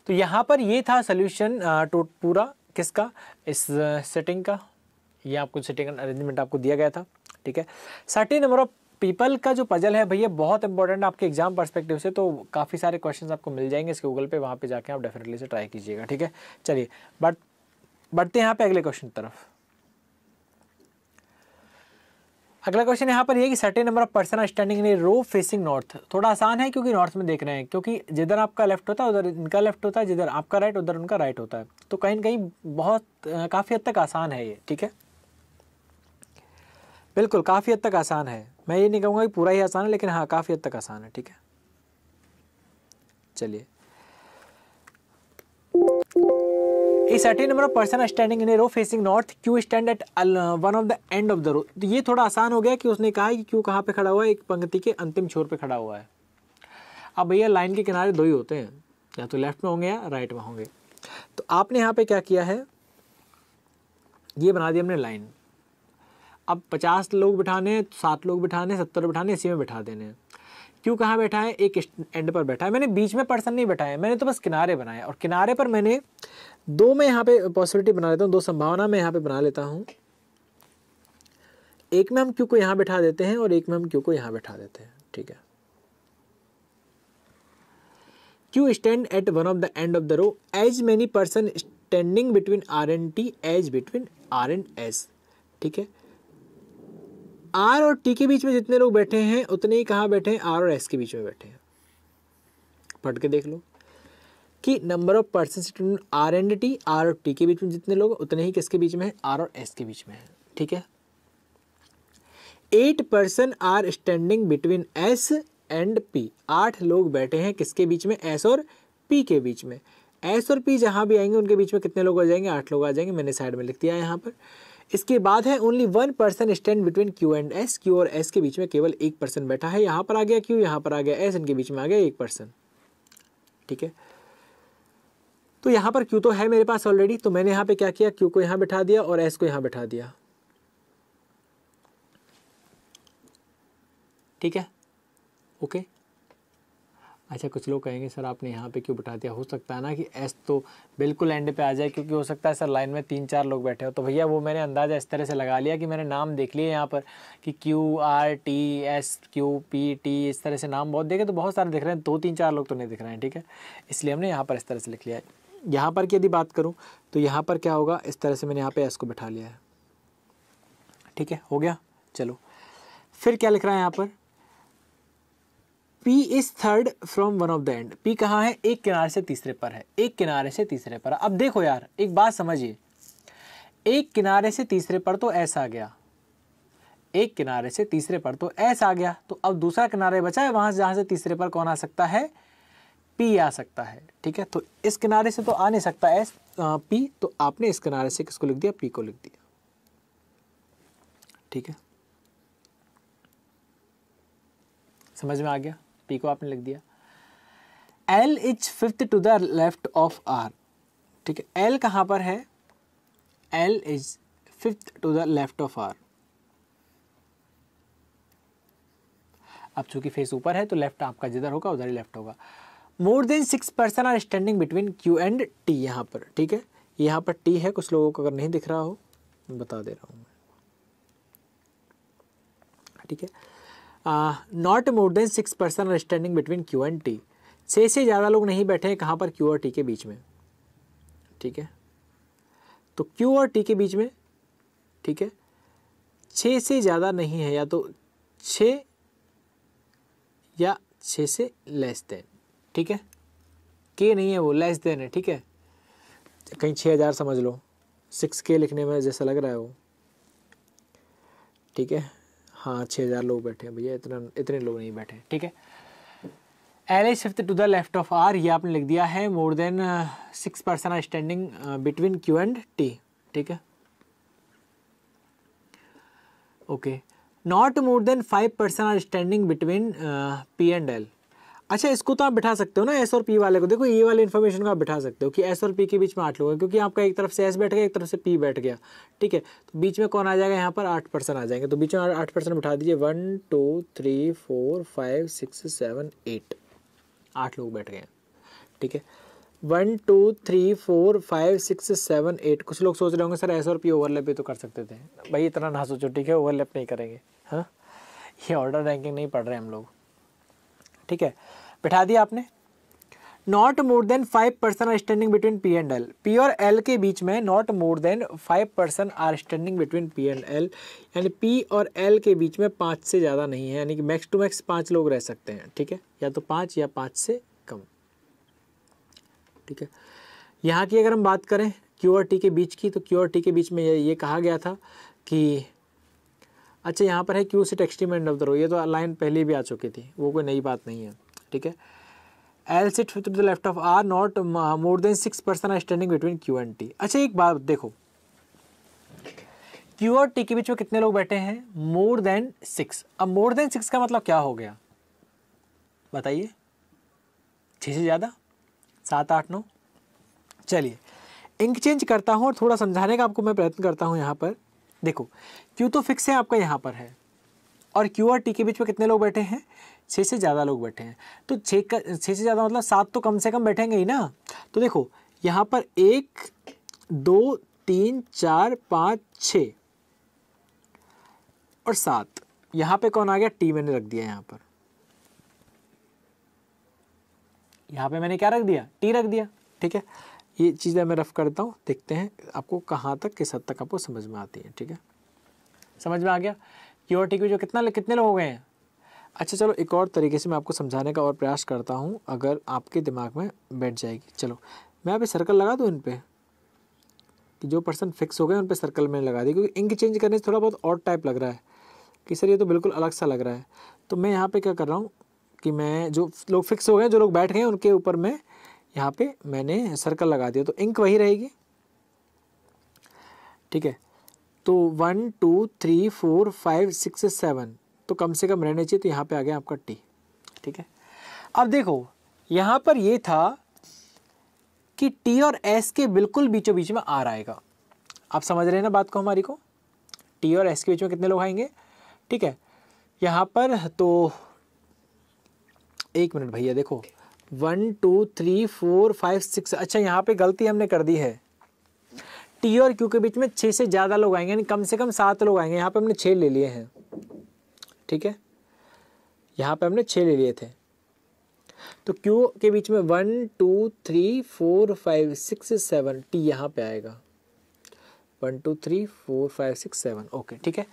तो यहाँ पर ये था सोल्यूशन पूरा किसका, इस सेटिंग का। ये आपको सेटिंग अरेंजमेंट आपको दिया गया था। ठीक है, सर्टेन नंबर ऑफ पीपल का जो पजल है भैया बहुत इंपॉर्टेंट आपके एग्जाम पर्सपेक्टिव से, तो काफ़ी सारे क्वेश्चंस आपको मिल जाएंगे इसके गूगल पे, वहाँ पे जाके आप डेफिनेटली से ट्राई कीजिएगा। ठीक है, चलिए बढ़ते हैं यहाँ पे अगले क्वेश्चन की तरफ। अगला क्वेश्चन यहाँ पर ये कि certain number of person are standing in a row facing north. थोड़ा आसान है क्योंकि नॉर्थ में देख रहे हैं, क्योंकि जिधर आपका लेफ्ट होता है उधर इनका लेफ्ट होता है, जिधर आपका राइट उधर उनका राइट होता है। तो कहीं ना कहीं बहुत काफ़ी हद तक आसान है ये। ठीक है, बिल्कुल काफ़ी हद तक आसान है। मैं ये नहीं कहूँगा कि पूरा ही आसान है, लेकिन हाँ काफ़ी हद तक आसान है। ठीक है, चलिए A certain number of person are standing in a row facing north. Q stand at one of the end of the row. तो ये थोड़ा आसान हो गया कि उसने कहा है कि Q कहाँ पे खड़ा हुआ है, एक पंक्ति के अंतिम छोर पे खड़ा हुआ है। अब भैया लाइन के किनारे दो ही होते हैं, या तो लेफ्ट में होंगे या राइट में होंगे। तो आपने यहाँ पे क्या किया है, ये बना दिया हमने लाइन। अब 50 लोग बिठाने हैं, 7 लोग बिठाने, 70 बिठाने, इसी में बिठा देने हैं। क्यों कहाँ बैठा है? एक एंड पर बैठा है। मैंने बीच में पर्सन नहीं बैठाया, मैंने तो बस किनारे बनाए, और किनारे पर मैंने 2 में यहाँ पे पॉसिबिलिटी बना लेता हूँ, 2 संभावना में यहाँ पे बना लेता हूँ। एक में हम क्यू को यहाँ बैठा देते हैं और एक में हम क्यू को यहाँ बैठा देते हैं। ठीक है, Q stand at one of the end of the row, as many person standing between R and T as between R and S. ठीक है, आर और टी के बीच में जितने लोग बैठे हैं उतने ही कहाँ बैठे हैं? आर और एस के बीच में बैठे हैं। पढ़ के देख लो कि number of person R and T, R और टी के बीच में जितने लोग उतने ही किसके बीच में है? आर और एस के बीच में है। ठीक है, 8 person are standing between S and P. 8 लोग बैठे हैं किसके बीच में? एस और पी के बीच में। एस और पी जहां भी आएंगे उनके बीच में कितने लोग आ जाएंगे? 8 लोग आ जाएंगे। मैंने साइड में लिख दिया है यहाँ पर। इसके बाद है only 1 person stand between Q and S. Q और एस के बीच में केवल एक पर्सन बैठा है। यहाँ पर आ गया क्यू, यहाँ पर आ गया एस, इनके बीच में आ गया एक पर्सन। ठीक है, तो यहाँ पर क्यू तो है मेरे पास ऑलरेडी, तो मैंने यहाँ पे क्या किया? क्यू को यहाँ बैठा दिया और एस को यहाँ बैठा दिया। ठीक है, ओके। अच्छा, कुछ लोग कहेंगे सर आपने यहाँ पे क्यों बैठा दिया? हो सकता है ना कि एस तो बिल्कुल एंड पे आ जाए, क्योंकि हो सकता है सर लाइन में 3-4 लोग बैठे हो। तो भैया वो मैंने अंदाज़ा इस तरह से लगा लिया कि मैंने नाम देख लिए यहाँ पर कि Q R T S Q P T, इस तरह से नाम बहुत देखे तो बहुत सारे दिख रहे हैं, 2-3-4 लोग तो नहीं दिख रहे हैं। ठीक है, इसलिए हमने यहाँ पर इस तरह से लिख लिया है। यहाँ पर की यदि बात करूँ तो यहाँ पर क्या होगा? इस तरह से मैंने यहाँ पर एस को बैठा लिया है। ठीक है, हो गया। चलो फिर क्या लिख रहा है यहाँ पर? P is third from one of the and. P कहाँ है? एक किनारे से तीसरे पर है। एक किनारे से तीसरे पर। अब देखो यार, एक बात समझिए, एक किनारे से तीसरे पर तो ऐसा आ गया, एक किनारे से तीसरे पर तो ऐसा आ गया, तो अब दूसरा किनारे बचा है, वहां से जहां से तीसरे पर कौन आ सकता है? P आ सकता है। ठीक है, तो इस किनारे से तो आ नहीं सकता एस P, तो आपने इस किनारे से किसको लिख दिया? P को लिख दिया। ठीक है, समझ में आ गया, पी को आपने लिख दिया। L is fifth to the left of R, ठीक है, एल कहाँ पर है, L is fifth to the left of R. अब चूंकि फेस ऊपर है तो लेफ्ट आपका जिधर होगा उधर ही लेफ्ट होगा। More than 6 person are standing between Q and T, यहाँ पर, ठीक है, यहाँ पर टी है, कुछ लोगों को अगर नहीं दिख रहा हो मैं बता दे रहा हूँ, ठीक है। Not more than 6 person are standing between Q and T, 6 से ज़्यादा लोग नहीं बैठे हैं कहाँ पर, क्यू और टी के बीच में, ठीक है। तो क्यू और टी के बीच में, ठीक है, 6 से ज़्यादा नहीं है, या तो 6 या 6 से लेस देन, ठीक है, के नहीं है वो, लेस देन है, ठीक है, कहीं 6000 समझ लो, 6K लिखने में जैसा लग रहा है वो, ठीक है। हाँ 6000 लोग बैठे हैं भैया, इतने लोग नहीं बैठे, ठीक है। L is fifth to the left of R, ये आपने लिख दिया है। More than 6 person are standing between Q and T, ठीक है, okay. Not more than 5 person are standing between P and L. अच्छा, इसको तो आप बिठा सकते हो ना, एस और पी वाले को, देखो ये वाले इन्फॉर्मेशन को आप बिठा सकते हो कि एस और पी के बीच में 8 लोग हैं, क्योंकि आपका एक तरफ से एस बैठ गया, एक तरफ से पी बैठ गया, ठीक है। तो बीच में कौन आ जाएगा, यहाँ पर 8 पर्सन आ जाएंगे, तो बीच में 8 पर्सन बिठा दीजिए। 1 2 3 4 5 6 7 8, 8 लोग बैठ गए हैं, ठीक है। 1 2 3 4 5 6 7 8। कुछ लोग सोच रहे होंगे सर एस और पी ओवरलैप भी तो कर सकते थे, भाई इतना ना सोचो, ठीक है, ओवरलैप नहीं करेंगे, हाँ, ये ऑर्डर रैंकिंग नहीं पढ़ रहे हम लोग, ठीक है। बिठा दिया आपने। Not more than 5 person are standing between P and L, P और एल के बीच में not more than 5 person are standing between P and L, यानी पी और एल के बीच में 5 से ज़्यादा नहीं है, यानी कि मैक्स टू मैक्स 5 लोग रह सकते हैं, ठीक है, या तो 5 या 5 से कम, ठीक है। यहाँ की अगर हम बात करें क्यू और टी के बीच की, तो क्यू और टी के बीच में ये कहा गया था कि अच्छा यहाँ पर है Q sit extreme end of the row, ये तो लाइन पहले भी आ चुकी थी, वो कोई नई बात नहीं है, ठीक है। L sit to the left of R, not more than 6 person are standing between Q and T. अच्छा एक बात देखो, क्यू और टी के बीच में कितने लोग बैठे हैं, मोर देन 6। अब मोर देन 6 का मतलब क्या हो गया बताइए, 6 से ज़्यादा, 7 8 9। चलिए इंक चेंज करता हूँ और थोड़ा समझाने का आपको मैं प्रयत्न करता हूँ। यहाँ पर देखो क्यू तो फिक्स है आपका यहाँ पर है, और क्यू और टी के बीच में कितने लोग बैठे हैं, 6 से ज़्यादा लोग बैठे हैं। तो 6 से ज़्यादा मतलब 7 तो कम से कम बैठेंगे ही ना। तो देखो यहाँ पर 1 2 3 4 5 6 और 7, यहाँ पे कौन आ गया, टी मैंने रख दिया यहाँ पर, यहाँ पे मैंने क्या रख दिया, टी रख दिया, ठीक है। ये चीज़ें मैं रफ करता हूँ, देखते हैं आपको कहाँ तक किस हद तक आपको समझ में आती है, ठीक है। समझ में आ गया क्यू और टी के जो कितने लोग हो गए हैं। अच्छा चलो एक और तरीके से मैं आपको समझाने का और प्रयास करता हूँ, अगर आपके दिमाग में बैठ जाएगी। चलो मैं अभी सर्कल लगा दूँ इन पे, कि जो पर्सन फिक्स हो गए उन पे सर्कल मैंने लगा दी, क्योंकि इंक चेंज करने से थोड़ा बहुत और टाइप लग रहा है कि सर ये तो बिल्कुल अलग सा लग रहा है। तो मैं यहाँ पे क्या कर रहा हूँ कि मैं जो लोग फिक्स हो गए, जो लोग बैठ गए, उनके ऊपर मैं यहाँ पे मैंने सर्कल लगा दिया, तो इंक वही रहेगी, ठीक है। तो 1 2 3 4 5 6 7 तो कम से कम रहने चाहिए, तो यहाँ पे आ गया आपका टी, ठीक है। अब देखो यहाँ पर ये था कि टी और एस के बिल्कुल बीचों बीच में आर आएगा। आप समझ रहे हैं ना बात को हमारी को, टी और एस के बीच में कितने लोग आएंगे, ठीक है। यहाँ पर तो एक मिनट भैया, देखो 1 2 3 4 5 6, अच्छा यहाँ पे गलती हमने कर दी है, टी और क्यू के बीच में 6 से ज़्यादा लोग आएंगे, यानी कम से कम 7 लोग आएंगे। यहाँ पे हमने 6 ले लिए हैं, ठीक है, यहाँ पे हमने 6 ले लिए थे। तो क्यू के बीच में 1 2 3 4 5 6 7, टी यहाँ पे आएगा 1 2 3 4 5 6 7, ओके, ठीक है।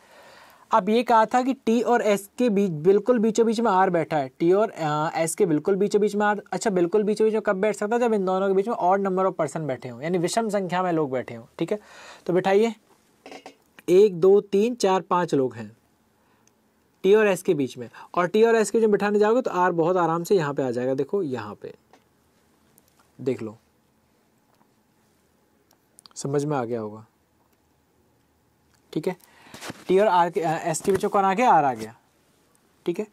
अब ये कहा था कि टी और एस के बीच बिल्कुल बीचों बीच में आर बैठा है, टी और एस के बिल्कुल बीचों बीच में आर। अच्छा बिल्कुल बीचों बीच में कब बैठ सकता है, जब इन दोनों के बीच में ऑड नंबर ऑफ पर्सन बैठे हों, यानी विषम संख्या में लोग बैठे हों, ठीक है। तो बिठाइए 1 2 3 4 5 लोग हैं टी और एस के बीच में, और टी और एस के बीच में बिठाने जाओगे तो आर बहुत आराम से यहाँ पे आ जाएगा। देखो यहाँ पे देख लो, समझ में आ गया होगा, ठीक है। टी और आर के एस के बीच में कौन आ गया, आर आ गया, ठीक है।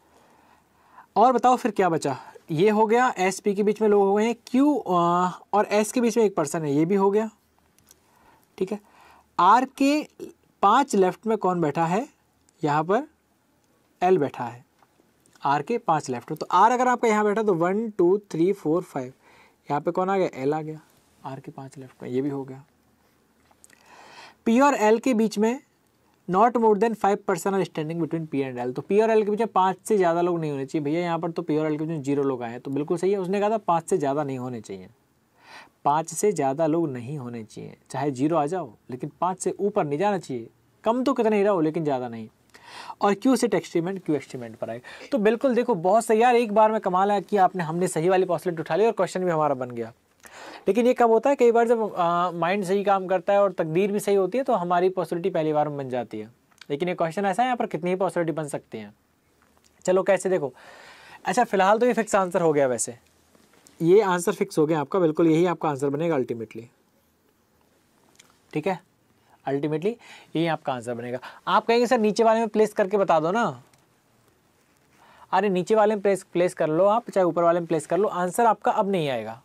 और बताओ फिर क्या बचा, ये हो गया, एस पी के बीच में लोग हो गए हैं, क्यू और एस के बीच में एक पर्सन है, ये भी हो गया, ठीक है। आर के 5 लेफ्ट में कौन बैठा है, यहाँ पर एल बैठा है, आर के 5 लेफ्ट में, तो आर अगर आपका यहाँ बैठा तो 1 2 3 4 5, यहाँ पे कौन आ गया, एल आ गया आर के 5 लेफ्ट में, ये भी हो गया। पी और एल के बीच में not more than 5 person are standing between P and L, तो पी और एल के बीच में 5 से ज़्यादा लोग नहीं होने चाहिए। भैया यहाँ पर तो पी और एल के बीच में 0 लोग आए हैं, तो बिल्कुल सही है, उसने कहा था 5 से ज़्यादा नहीं होने चाहिए, 5 से ज़्यादा लोग नहीं होने चाहिए, चाहे 0 आ जाओ लेकिन 5 से ऊपर नहीं जाना चाहिए, कम तो कितना ही रहो लेकिन ज़्यादा नहीं। और क्यू सेट एक्सट्रीमेंट क्यू एक्सट्रीमेंट पर आए, तो बिल्कुल देखो बहुत सही यार, एक बार में कमाल है कि हमने सही वाली पॉसिबिलिटी उठा ली और क्वेश्चन भी हमारा बन गया। लेकिन ये कब होता है, कई बार जब माइंड सही काम करता है और तकदीर भी सही होती है तो हमारी पॉसिबिलिटी पहली बार में बन जाती है। लेकिन ये क्वेश्चन ऐसा है, यहाँ पर कितनी ही पॉसिबिलिटी बन सकती हैं। चलो कैसे, देखो अच्छा फिलहाल तो ये फिक्स आंसर हो गया, वैसे ये आंसर फिक्स हो गया आपका, बिल्कुल यही आपका आंसर बनेगा अल्टीमेटली, ठीक है, अल्टीमेटली यही आपका आंसर बनेगा। आप कहेंगे सर नीचे वाले में प्लेस करके बता दो ना, अरे नीचे वाले में प्लेस कर लो आप, चाहे ऊपर वाले में प्लेस कर लो, आंसर आपका अब नहीं आएगा,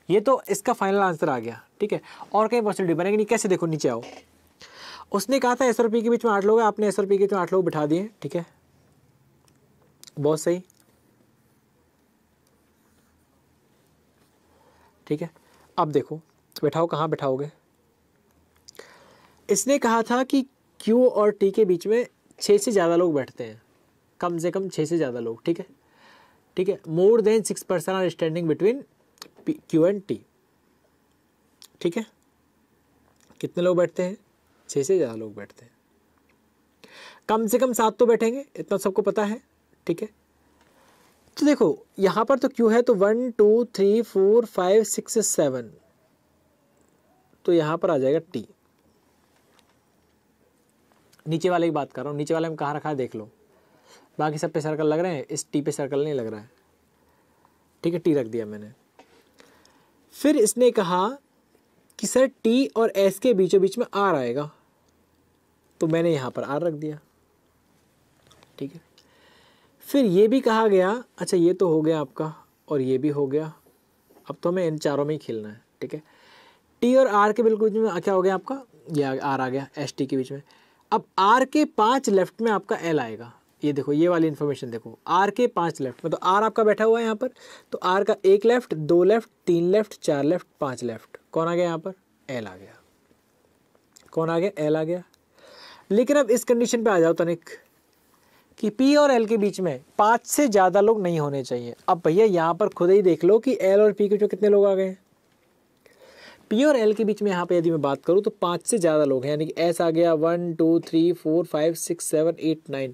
ये तो इसका फाइनल आंसर आ गया, ठीक है। और कहीं पॉसिबिलिटी बनेगी नहीं, कैसे, देखो नीचे आओ, उसने कहा था एस और पी के बीच में 8 लोग हैं, आपने एस और पी के बीच में 8 लोग बिठा दिए, ठीक है, बहुत सही, ठीक है। अब देखो बैठाओ, कहाँ बैठाओगे, इसने कहा था कि क्यू और टी के बीच में 6 से ज़्यादा लोग बैठते हैं, कम से कम 6 से ज़्यादा लोग, ठीक है, ठीक है, more than 6 person are standing between Q and T, ठीक है, कितने लोग बैठते हैं, 6 से ज़्यादा लोग बैठते हैं, कम से कम 7 तो बैठेंगे, इतना सबको पता है, ठीक है। तो देखो यहाँ पर तो क्यू है, तो 1 2 3 4 5 6 7, तो यहाँ पर आ जाएगा टी, नीचे वाले की बात कर रहा हूँ, नीचे वाले में कहाँ रखा है देख लो, बाकी सब पे सर्कल लग रहे हैं, इस टी पे सर्कल नहीं लग रहा है, ठीक है, टी रख दिया मैंने। फिर इसने कहा कि सर टी और एस के बीचों बीच में आर आएगा, तो मैंने यहाँ पर आर रख दिया, ठीक है। फिर ये भी कहा गया, अच्छा ये तो हो गया आपका और ये भी हो गया, अब तो हमें इन चारों में ही खेलना है, ठीक है। टी और आर के बिल्कुल बीच में क्या हो गया आपका, ये आर आ गया एस टी के बीच में। अब आर के 5 लेफ्ट में आपका एल आएगा, ये देखो ये वाली इन्फॉर्मेशन देखो, आर के 5 लेफ्ट में, तो आर आपका बैठा हुआ है यहाँ पर, तो आर का 1 left 2 left 3 left 4 left 5 left, कौन आ गया यहाँ पर, एल आ गया, कौन आ गया, एल आ गया। लेकिन अब इस कंडीशन पे आ जाओ तनिक कि पी और एल के बीच में 5 से ज़्यादा लोग नहीं होने चाहिए। अब भैया यहाँ पर खुद ही देख लो कि एल और पी के जो कितने लोग आ गए हैं, पी और एल के बीच में यहाँ पे यदि मैं बात करूँ तो 5 से ज़्यादा लोग हैं, यानी कि एस आ गया 1 2 3 4 5 6 7 8 9,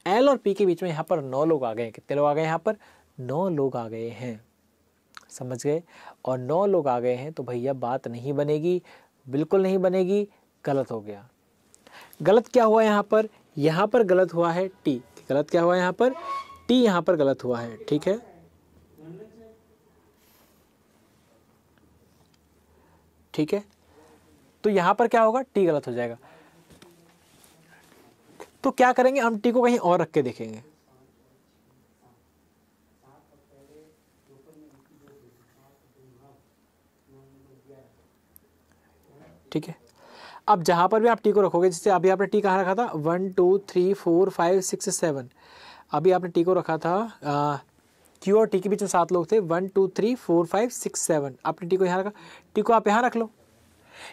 एल और पी के बीच में यहाँ पर 9 लोग आ गए हैं, कितने लोग आ गए यहाँ पर, 9 लोग आ गए हैं, समझ गए, और 9 लोग आ गए हैं, तो भैया बात नहीं बनेगी, बिल्कुल नहीं बनेगी, गलत हो गया। गलत क्या हुआ यहाँ पर गलत हुआ है टी, गलत क्या हुआ यहाँ पर, टी यहाँ पर गलत हुआ है, ठीक है, ठीक है, तो यहाँ पर क्या होगा, टी गलत हो जाएगा। तो क्या करेंगे, हम टी को कहीं और रख के देखेंगे, ठीक है। अब जहाँ पर भी आप टी को रखोगे, जैसे अभी आपने टी कहाँ रखा था, 1 2 3 4 5 6 7, अभी आपने टी को रखा था, क्यू और टी के बीच में 7 लोग थे, 1 2 3 4 5 6 7, आपने टी को यहाँ रखा, टी को आप यहाँ रख लो,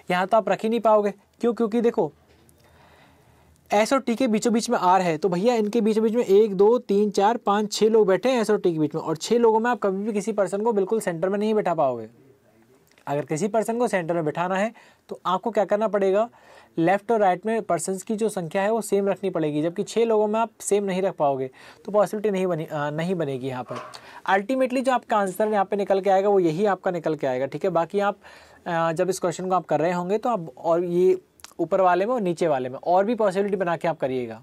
यहाँ तो आप रख ही नहीं पाओगे, क्यों, क्योंकि देखो एस और टी के बीचों बीच में आर है, तो भैया इनके बीचों बीच में 1 2 3 4 5 6 लोग बैठे हैं एस और टी के बीच में, और 6 लोगों में आप कभी भी किसी पर्सन को बिल्कुल सेंटर में नहीं बैठा पाओगे। अगर किसी पर्सन को सेंटर में बिठाना है तो आपको क्या करना पड़ेगा, लेफ्ट और राइट में पर्सन्स की जो संख्या है वो सेम रखनी पड़ेगी, जबकि 6 लोगों में आप सेम नहीं रख पाओगे, तो पॉसिबिलिटी नहीं बनेगी यहाँ पर। अल्टीमेटली जो आपका आंसर यहाँ पे निकल के आएगा वो यही आपका निकल के आएगा, ठीक है। बाकी आप जब इस क्वेश्चन को आप कर रहे होंगे तो आप और ये ऊपर वाले में और नीचे वाले में और भी पॉसिबिलिटी बना के आप करिएगा,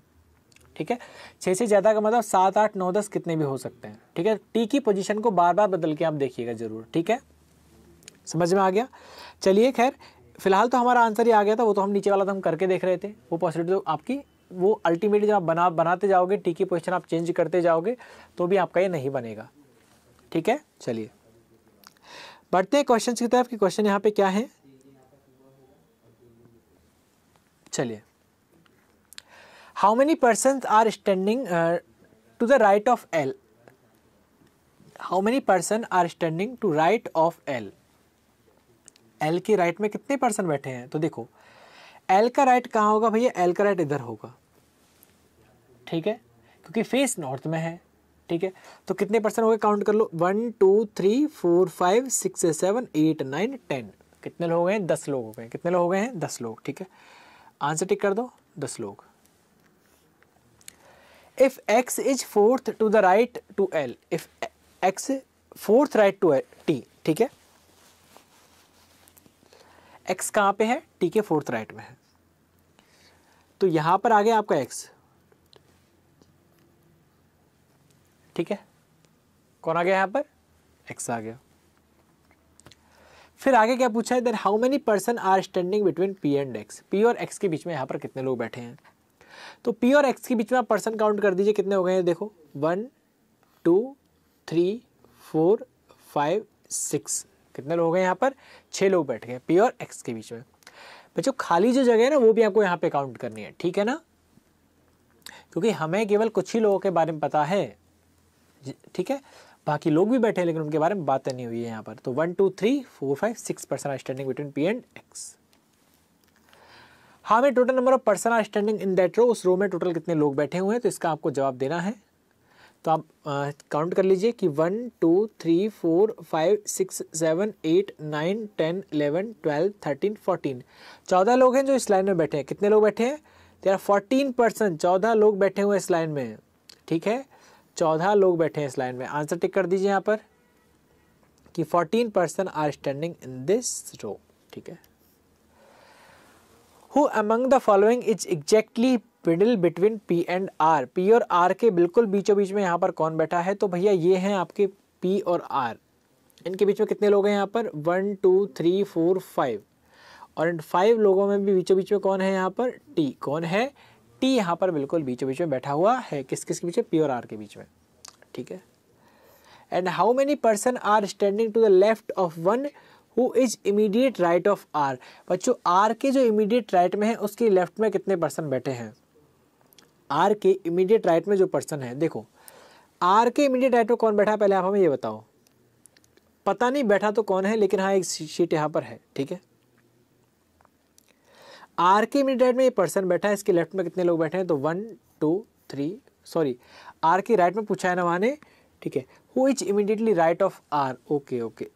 ठीक है। 6 से ज़्यादा का मतलब 7 8 9 10 कितने भी हो सकते हैं, ठीक है। टी की पोजीशन को बार बार बदल के आप देखिएगा ज़रूर, ठीक है, समझ में आ गया। चलिए खैर फिलहाल तो हमारा आंसर ही आ गया था, वो तो हम नीचे वाला तो हम करके देख रहे थे, वो पॉसिबिलिटी तो आपकी वो अल्टीमेटली जब आप बनाते जाओगे, टी की पोजीशन आप चेंज करते जाओगे तो भी आपका ये नहीं बनेगा। ठीक है, चलिए बढ़ते हैं क्वेश्चन की तरफ कि क्वेश्चन यहाँ पे क्या है। चलिए, how many persons are standing to the right of L. How many person are standing to right of L. L के राइट में कितने पर्सन बैठे हैं? तो देखो एल का राइट कहाँ होगा भैया? एल का राइट इधर होगा। ठीक है, क्योंकि फेस नॉर्थ में है। ठीक है, तो कितने पर्सन हो गए? काउंट कर लो, 1 2 3 4 5 6 7 8 9 10। कितने लोग हैं? 10 लोग हो गए। कितने लोग हो गए हैं? 10 लोग। ठीक है, आंसर टिक कर दो, 10 लोग। If x is fourth to the right to l, if x fourth right to t, ठीक है, x कहाँ पे है? t के फोर्थ राइट में है, तो यहां पर आ गया आपका x। ठीक है, कौन आ गया यहां पर? x आ गया। फिर आगे क्या पूछा है? Then how many person are standing between p and x। p और x के बीच में यहाँ पर कितने लोग बैठे हैं? तो p और x के बीच में आप पर्सन काउंट कर दीजिए, कितने हो गए हैं? देखो 1 2 3 4 5 6। कितने लोग हैं यहाँ पर? 6 लोग बैठ गए p और x के बीच में। बच्चों खाली जो जगह है ना वो भी आपको यहाँ पे काउंट करनी है। ठीक है ना, क्योंकि हमें केवल कुछ ही लोगों के बारे में पता है। ठीक है, बाकी लोग भी बैठे हैं लेकिन उनके बारे में बात नहीं हुई है यहाँ पर। तो 1 2 3 4 5 6 person are standing between p and x। हाँ में total number of person are standing in that row. उस रो में टोटल कितने लोग बैठे हुए हैं? तो इसका आपको जवाब देना है। तो आप काउंट कर लीजिए कि 1 2 3 4 5 6 7 8 9 10 11 12 13 14। 14 लोग हैं जो इस लाइन में बैठे हैं। कितने लोग बैठे हैं? तेरा 14 पर्सन, 14 लोग बैठे हुए इस लाइन में। ठीक है, 14 लोग बैठे हैं इस लाइन में। आंसर टिक कर दीजिए यहाँ पर कि 14 person are standing in this row. ठीक है, Who among the following is exactly middle between P and R? P और R के बिल्कुल बीचों बीच में यहाँ पर कौन बैठा है? तो भैया ये हैं आपके P और R। इनके बीच में कितने लोग हैं यहाँ पर? 1 2 3 4 5। और इन 5 लोगों में भी बीचों बीच में कौन है यहाँ पर? T। कौन है? T यहाँ पर बिल्कुल बीचों बीच में बैठा हुआ है। किस किस के बीच में? P और R के बीच में। ठीक है, and how many person are standing to the left of one who is immediate right of R. बच्चों आर के जो इमीडिएट राइट में है उसके लेफ्ट में कितने पर्सन बैठे हैं? आर के इमीडिएट राइट में जो पर्सन है, देखो आर के इमीडिएट राइट में कौन बैठा है पहले आप हमें ये बताओ। पता नहीं बैठा तो कौन है, लेकिन हाँ एक शीट यहाँ पर है। ठीक है, आर के इमीडिएट राइट में ये पर्सन बैठा है, इसके लेफ्ट में कितने लोग बैठे हैं? तो 1 2 3, सॉरी आर के राइट में पूछा है ना माने। ठीक है, who is immediately right of R. Okay okay,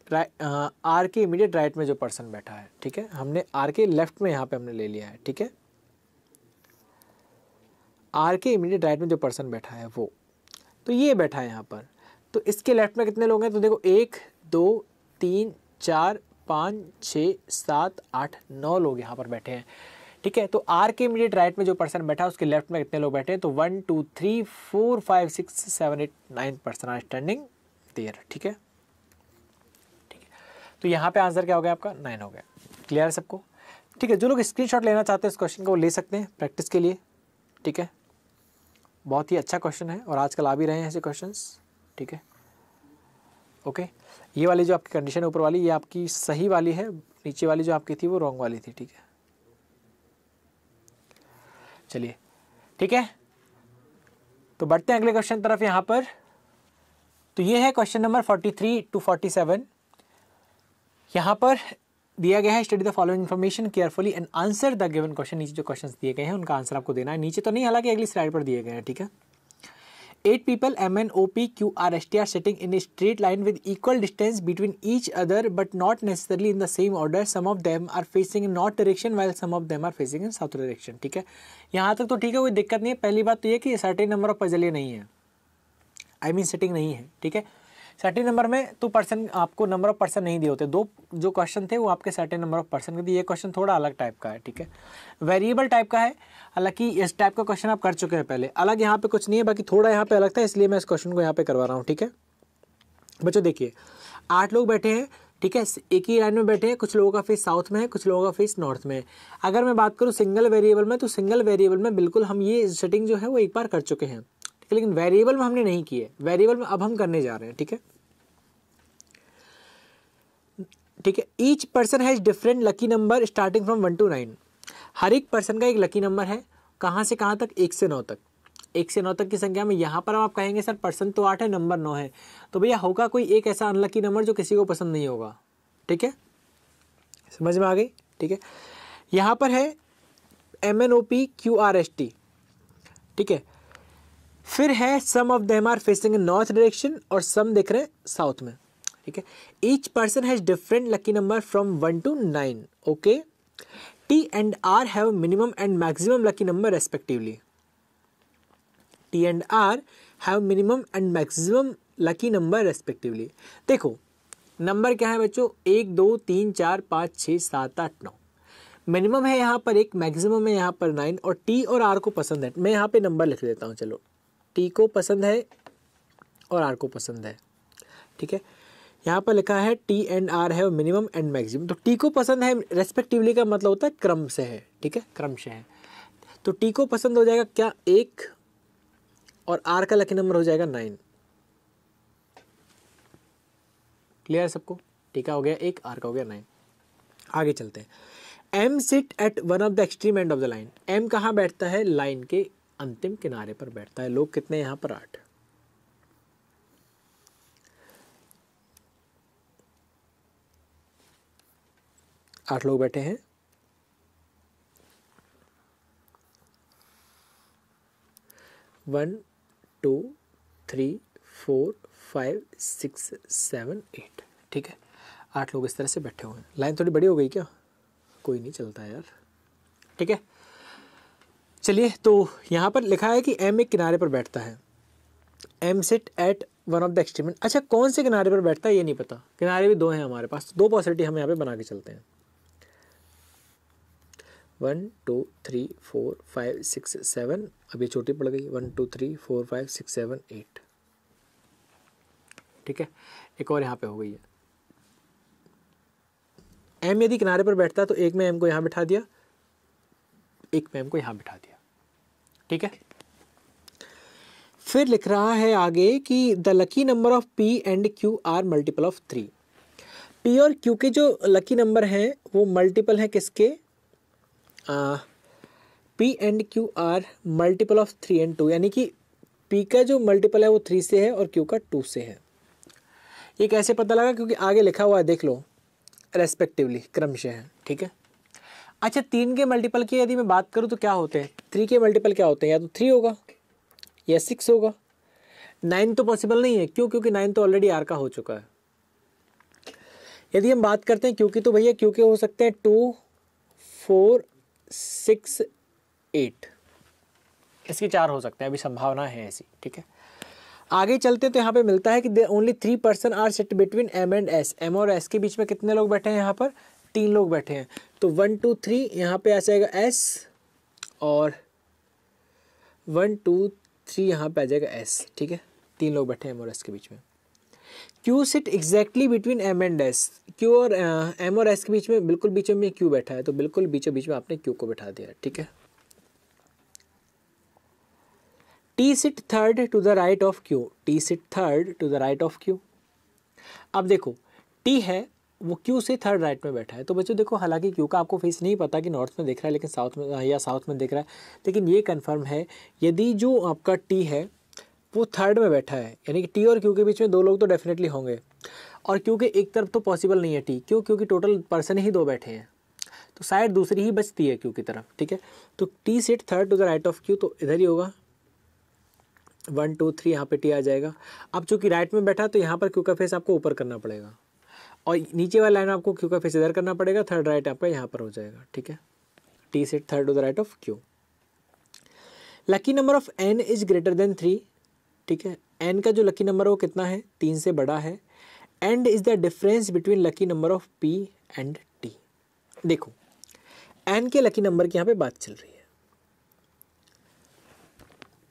R के इमीडिएट राइट में जो पर्सन बैठा है। ठीक है, हमने आर के लेफ्ट में यहाँ पे हमने ले लिया है। ठीक है, आर के इमीडिएट राइट में जो पर्सन बैठा है वो, तो ये बैठा है यहाँ पर। तो इसके लेफ्ट में कितने लोग हैं? तो देखो 1 2 3 4 5 6 7 8 9 लोग यहाँ पर बैठे हैं। ठीक है, तो आर के इमीडिएट राइट में जो पर्सन बैठा है उसके लेफ्ट में कितने लोग बैठे हैं? तो 1 2 3 4 5 6 7 8 9 पर्सन आर स्टैंडिंग देयर। ठीक है, ठीक है, तो यहाँ पे आंसर क्या हो गया आपका? 9 हो गया। क्लियर है सबको? ठीक है, जो लोग स्क्रीनशॉट लेना चाहते हैं इस क्वेश्चन को वो ले सकते हैं प्रैक्टिस के लिए। ठीक है, बहुत ही अच्छा क्वेश्चन है और आजकल आ भी रहे हैं ऐसे क्वेश्चंस। ठीक है, ओके, ये वाली जो आपकी कंडीशन है ऊपर वाली ये आपकी सही वाली है, नीचे वाली जो आपकी थी वो रॉन्ग वाली थी। ठीक है, चलिए ठीक है, तो बढ़ते हैं अगले क्वेश्चन तरफ यहाँ पर। तो ये है क्वेश्चन नंबर 43 to 47। यहाँ पर दिया गया है study the following information carefully and answer the given question. नीचे जो क्वेश्चंस दिए गए हैं उनका आंसर आपको देना है। नीचे तो नहीं, हालांकि अगली स्लाइड पर दिए गए हैं। ठीक है, 8 people M N O P Q R S T are sitting in a straight line with equal distance between each other but not necessarily in the same order. Some of them are facing in north direction while some of them are facing in south direction. ठीक है, यहाँ तक तो ठीक है, कोई दिक्कत नहीं है। पहली बात तो ये कि सर्टेन नंबर ऑफ पजल ये नहीं है, आई मीन सेटिंग नहीं है। ठीक है, सर्टेन नंबर में तो पर्सन आपको नंबर ऑफ पर्सन नहीं दिए होते। दो जो क्वेश्चन थे वो आपके सर्टेन नंबर ऑफ पर्सन के दिए। ये क्वेश्चन थोड़ा अलग टाइप का है। ठीक है, वेरिएबल टाइप का है, हालांकि इस टाइप का क्वेश्चन आप कर चुके हैं पहले। अलग यहाँ पे कुछ नहीं है, बाकी थोड़ा यहाँ पे अलग था इसलिए मैं इस क्वेश्चन को यहाँ पे करवा रहा हूँ। ठीक है बच्चों, देखिए 8 लोग बैठे हैं, ठीक है, एक ही लाइन में बैठे हैं, कुछ लोगों का फेस साउथ में है, कुछ लोगों का फेस नॉर्थ में है। अगर मैं बात करूँ सिंगल वेरिएबल में, तो सिंगल वेरिएबल में बिल्कुल हम ये सेटिंग जो है वो एक बार कर चुके हैं, ठीक है, लेकिन वेरिएबल में हमने नहीं की है, वेरिएबल में अब हम करने जा रहे हैं। ठीक है, ठीक है। Each person has different lucky number starting from 1 to 9। हर एक पर्सन का एक लकी नंबर है, कहाँ से कहाँ तक, 1 से 9 तक। 1 से 9 तक की संख्या में यहाँ पर आप कहेंगे सर पर्सन तो 8 है, नंबर 9 है, तो भैया होगा कोई एक ऐसा अनलकी नंबर जो किसी को पसंद नहीं होगा। ठीक है, समझ में आ गई। ठीक है, यहाँ पर है MNOPQRST। ठीक है, फिर है some of them are facing in north direction और सम दिख रहे हैं साउथ में। ठीक है, each person has different lucky number from 1 to 9। Okay, T and R have minimum and maximum lucky number respectively. T and R have minimum and maximum lucky number respectively. देखो नंबर क्या है बच्चों, 1 2 3 4 5 6 7 8 9। मिनिमम है यहाँ पर 1, मैक्सिमम है यहाँ पर 9, और T और R को पसंद है। मैं यहाँ पे नंबर लिख देता हूँ, चलो T को पसंद है और R को पसंद है। ठीक है, यहाँ पर लिखा है T and R है मिनिमम एंड मैक्सिमम। तो T को पसंद है रेस्पेक्टिवली का मतलब होता है क्रम से है। ठीक है, क्रम से है, तो T को पसंद हो जाएगा क्या 1, और R का लकी नंबर हो जाएगा 9। क्लियर सबको? T का हो गया 1, R का हो गया 9। आगे चलते हैं। M sit at one of the extreme end of the line. M कहाँ बैठता है, लाइन के अंतिम किनारे पर बैठता है। लोग कितने यहाँ पर 8, 8 लोग बैठे हैं। वन 2 3 4 5 6 7 8। ठीक है, 8 लोग इस तरह से बैठे हुए हैं। लाइन थोड़ी बड़ी हो गई क्या? कोई नहीं, चलता है यार। ठीक है, चलिए, तो यहाँ पर लिखा है कि M एक किनारे पर बैठता है। M sit at one of the extreme. अच्छा, कौन से किनारे पर बैठता है ये नहीं पता। किनारे भी 2 हैं हमारे पास, 2 पॉसिबिलिटी हम यहाँ पे बना के चलते हैं। 1 2 3 4 5 6 7, अभी छोटी पड़ गई। 1 2 3 4 5 6 7 8। ठीक है, एक और यहाँ पे हो गई है। M यदि किनारे पर बैठता है तो एक में M को यहाँ बिठा दिया, एक में M को यहाँ बिठा दिया। ठीक है, फिर लिख रहा है आगे कि the lucky number of P and Q are multiple of 3। P और Q के जो लकी नंबर हैं वो मल्टीपल हैं किसके, P and Q are multiple of 3 and 2, यानी कि P का जो मल्टीपल है वो 3 से है और Q का 2 से है। ये कैसे पता लगा, क्योंकि आगे लिखा हुआ है, देख लो, रेस्पेक्टिवली, क्रमशः है। ठीक है, अच्छा 3 के मल्टीपल की यदि मैं बात करूँ तो क्या होते हैं, 3 के मल्टीपल क्या होते हैं, या तो 3 होगा या 6 होगा। 9 तो पॉसिबल नहीं है, क्यों, क्योंकि 9 तो ऑलरेडी R का हो चुका है। यदि हम बात करते हैं Q की, तो भैया Q के हो सकते हैं 2 4 6 8, इसके 4 हो सकते हैं, अभी संभावना है ऐसी। ठीक है, आगे चलते तो यहाँ पे मिलता है कि only 3 person are sit between M and S। M और S के बीच में कितने लोग बैठे हैं, यहाँ पर 3 लोग बैठे हैं। तो 1 2 3 यहाँ पे आ जाएगा S, और 1 2 3 यहाँ पे आ जाएगा S। ठीक है, 3 लोग बैठे हैं M और S के बीच में। Q sit exactly between M and S। Q और M और S के बीच में बिल्कुल बीच में Q बैठा है, तो बिल्कुल बीचों बीच में आपने Q को बैठा दिया। ठीक है, T sit third to the right of Q। T sit third to the right of Q। अब देखो T है वो Q से थर्ड राइट में बैठा है। तो बच्चों देखो, हालांकि Q का आपको फेस नहीं पता कि नॉर्थ में दिख रहा है लेकिन साउथ में या साउथ में दिख रहा है, लेकिन ये कंफर्म है यदि जो आपका T है वो थर्ड में बैठा है, यानी कि T और Q के बीच में 2 लोग तो डेफिनेटली होंगे, और Q के एक तरफ तो पॉसिबल नहीं है T, क्यों, क्योंकि टोटल पर्सन ही 2 बैठे हैं, तो शायद दूसरी ही बचती है Q की तरफ। ठीक है, तो T sit third to the right of Q, तो इधर ही होगा। 1 2 3 यहाँ पे T आ जाएगा। अब चूंकि राइट में बैठा तो यहाँ पर Q का फेस आपको ऊपर करना पड़ेगा, और नीचे वाला लाइन आपको Q का फेस इधर करना पड़ेगा। थर्ड राइट आपका यहाँ पर हो जाएगा। ठीक है, T sit third to the right of Q। Lucky number of N is greater than 3। ठीक है, N का जो लकी नंबर है वो कितना है, 3 से बड़ा है। And is the difference between lucky number of P and T। देखो N के लकी नंबर की यहाँ पे बात चल रही है,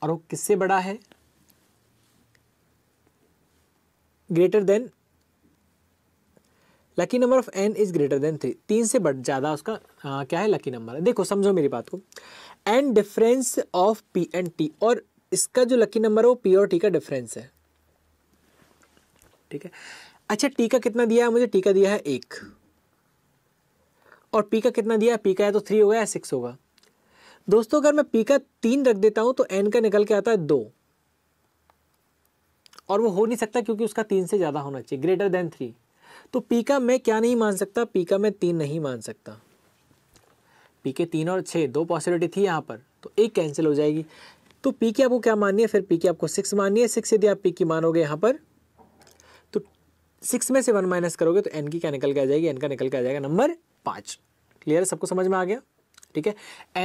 और वो किससे बड़ा है, greater than lucky number of n is greater than 3, 3 से बढ़ ज़्यादा उसका क्या है, लकी नंबर है। देखो समझो मेरी बात को, and difference of p and t, और इसका जो लकी नंबर है वो p और t का डिफरेंस है, ठीक है। अच्छा t का कितना दिया है मुझे, t का दिया है 1, और p का कितना दिया है, p का है तो 3 होगा या 6 होगा। दोस्तों अगर मैं p का 3 रख देता हूं तो n का निकल के आता है 2, और वो हो नहीं सकता क्योंकि उसका 3 से ज़्यादा होना चाहिए, ग्रेटर देन 3। तो p का मैं क्या नहीं मान सकता, p का मैं 3 नहीं मान सकता। p के 3 और 6 दो पॉसिबिलिटी थी यहाँ पर, तो एक कैंसिल हो जाएगी। तो p की आपको क्या माननी है, फिर p की आपको 6 माननी है। 6 यदि आप p की मानोगे यहाँ पर, तो 6 में से 1 माइनस करोगे तो n की क्या निकल के आ जाएगी, n का निकल के आ जाएगा नंबर 5। क्लियर है, सबको समझ में आ गया, ठीक है।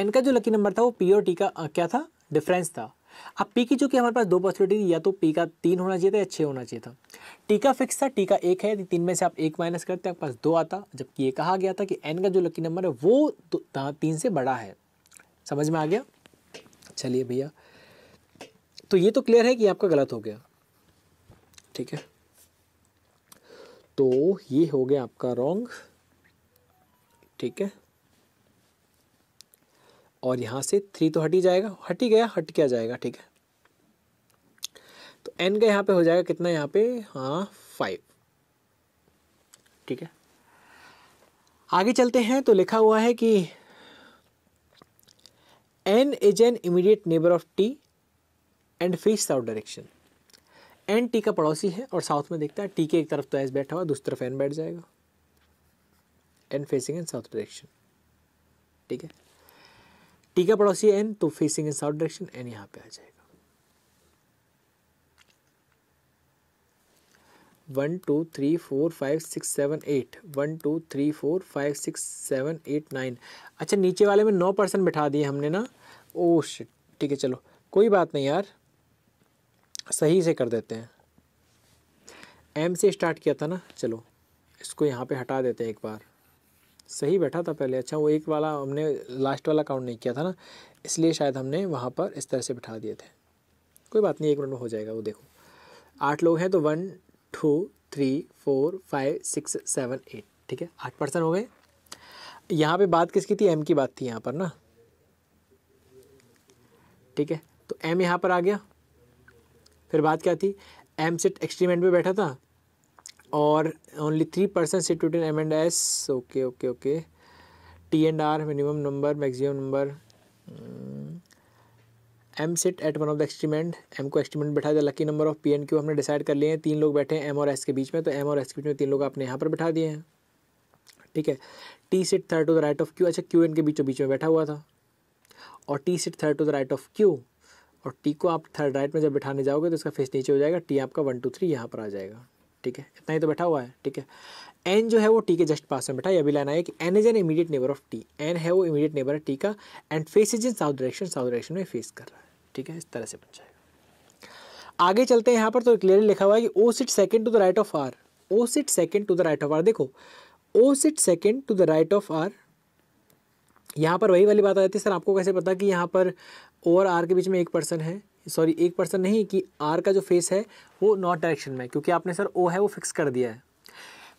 n का जो लकी नंबर था वो p और t का क्या था, डिफरेंस था। अब p की जो कि हमारे पास दो पॉसिबिलिटी थी, या तो p का 3 होना चाहिए था या 6 होना चाहिए था। t का फिक्स था, t का 1 है, 3 में से आप 1 माइनस करते हैं आपके पास 2 आता, जबकि ये कहा गया था कि n का जो लकी नंबर है वो 3 से बड़ा है। समझ में आ गया। चलिए भैया, तो ये तो क्लियर है कि आपका गलत हो गया, ठीक है। तो ये हो गया आपका रॉन्ग, ठीक है। और यहाँ से 3 तो हट ही जाएगा, हट ही गया, हट क्या जाएगा, ठीक है। तो n का यहाँ पे हो जाएगा कितना, यहाँ पे हाँ 5, ठीक है। आगे चलते हैं, तो लिखा हुआ है कि n is an immediate neighbour of t and face south direction. n t का पड़ोसी है और साउथ में देखता है, t के एक तरफ तो s बैठा हुआ, दूसरी तरफ n बैठ जाएगा, n facing in south direction, ठीक है। t का पड़ोसी है n, तो facing in south direction, n यहाँ पे आ जाएगा। 1 2 3 4 5 6 7 8, 1 2 3 4 5 6 7 8 9। अच्छा नीचे वाले में 9% बिठा दिए हमने ना, ओह शिट, ठीक है चलो कोई बात नहीं यार, सही से कर देते हैं। m से स्टार्ट किया था ना, चलो इसको यहाँ पे हटा देते हैं एक बार, सही बैठा था पहले। अच्छा वो एक वाला हमने लास्ट वाला काउंट नहीं किया था ना, इसलिए शायद हमने वहाँ पर इस तरह से बिठा दिए थे। कोई बात नहीं, 1 मिनट में हो जाएगा वो। देखो 8 लोग हैं तो 1 2 3 4 5 6 7 8, ठीक है, 8% हो गए। यहाँ पे बात किसकी थी, m की बात थी यहाँ पर ना, ठीक है। तो m यहाँ पर आ गया, फिर बात क्या थी, m सिट एक्सट्रीम एंड पे बैठा था और only 3% seat between m and s, okay okay okay. t and r minimum number maximum number, m sit at one of the extreme and, m को एक्सट्रीम एंड बैठा दिया। Lucky number of p and q हमने डिसाइड कर लिए हैं, 3 लोग बैठे हैं m और s के बीच में, तो m और s के बीच में 3 लोग आपने यहाँ पर बैठा दिए हैं, ठीक है। t sit third to the right of q, अच्छा q इनके बीचों बीच में बैठा हुआ था, और t sit third to the right of q, और t को आप थर्ड राइट में जब बैठाने जाओगे तो इसका फेस नीचे हो जाएगा, t आपका 1 2 3 यहाँ पर आ जाएगा, ठीक है। इतना ही तो बैठा हुआ है, ठीक है। n जो है वो t के जस्ट पास में बैठा है, अभी लाना है कि n is an immediate neighbour of t, n है वो इमीडिएट नेबर है t का, and face is in south direction, south direction में फेस कर रहा है, ठीक है। इस तरह से बन जाएगा। आगे चलते हैं, यहाँ पर तो क्लियरली लिखा हुआ है कि o sit second to the right of r, o sit second to the right of r। देखो o sit second to the right of r, यहाँ पर वही वाली बात आ जाती है, सर आपको कैसे पता कि यहाँ पर o और r के बीच में एक पर्सन है, सॉरी एक पर्सन नहीं, कि r का जो फेस है वो नॉर्थ डायरेक्शन में, क्योंकि आपने सर o है वो फिक्स कर दिया है।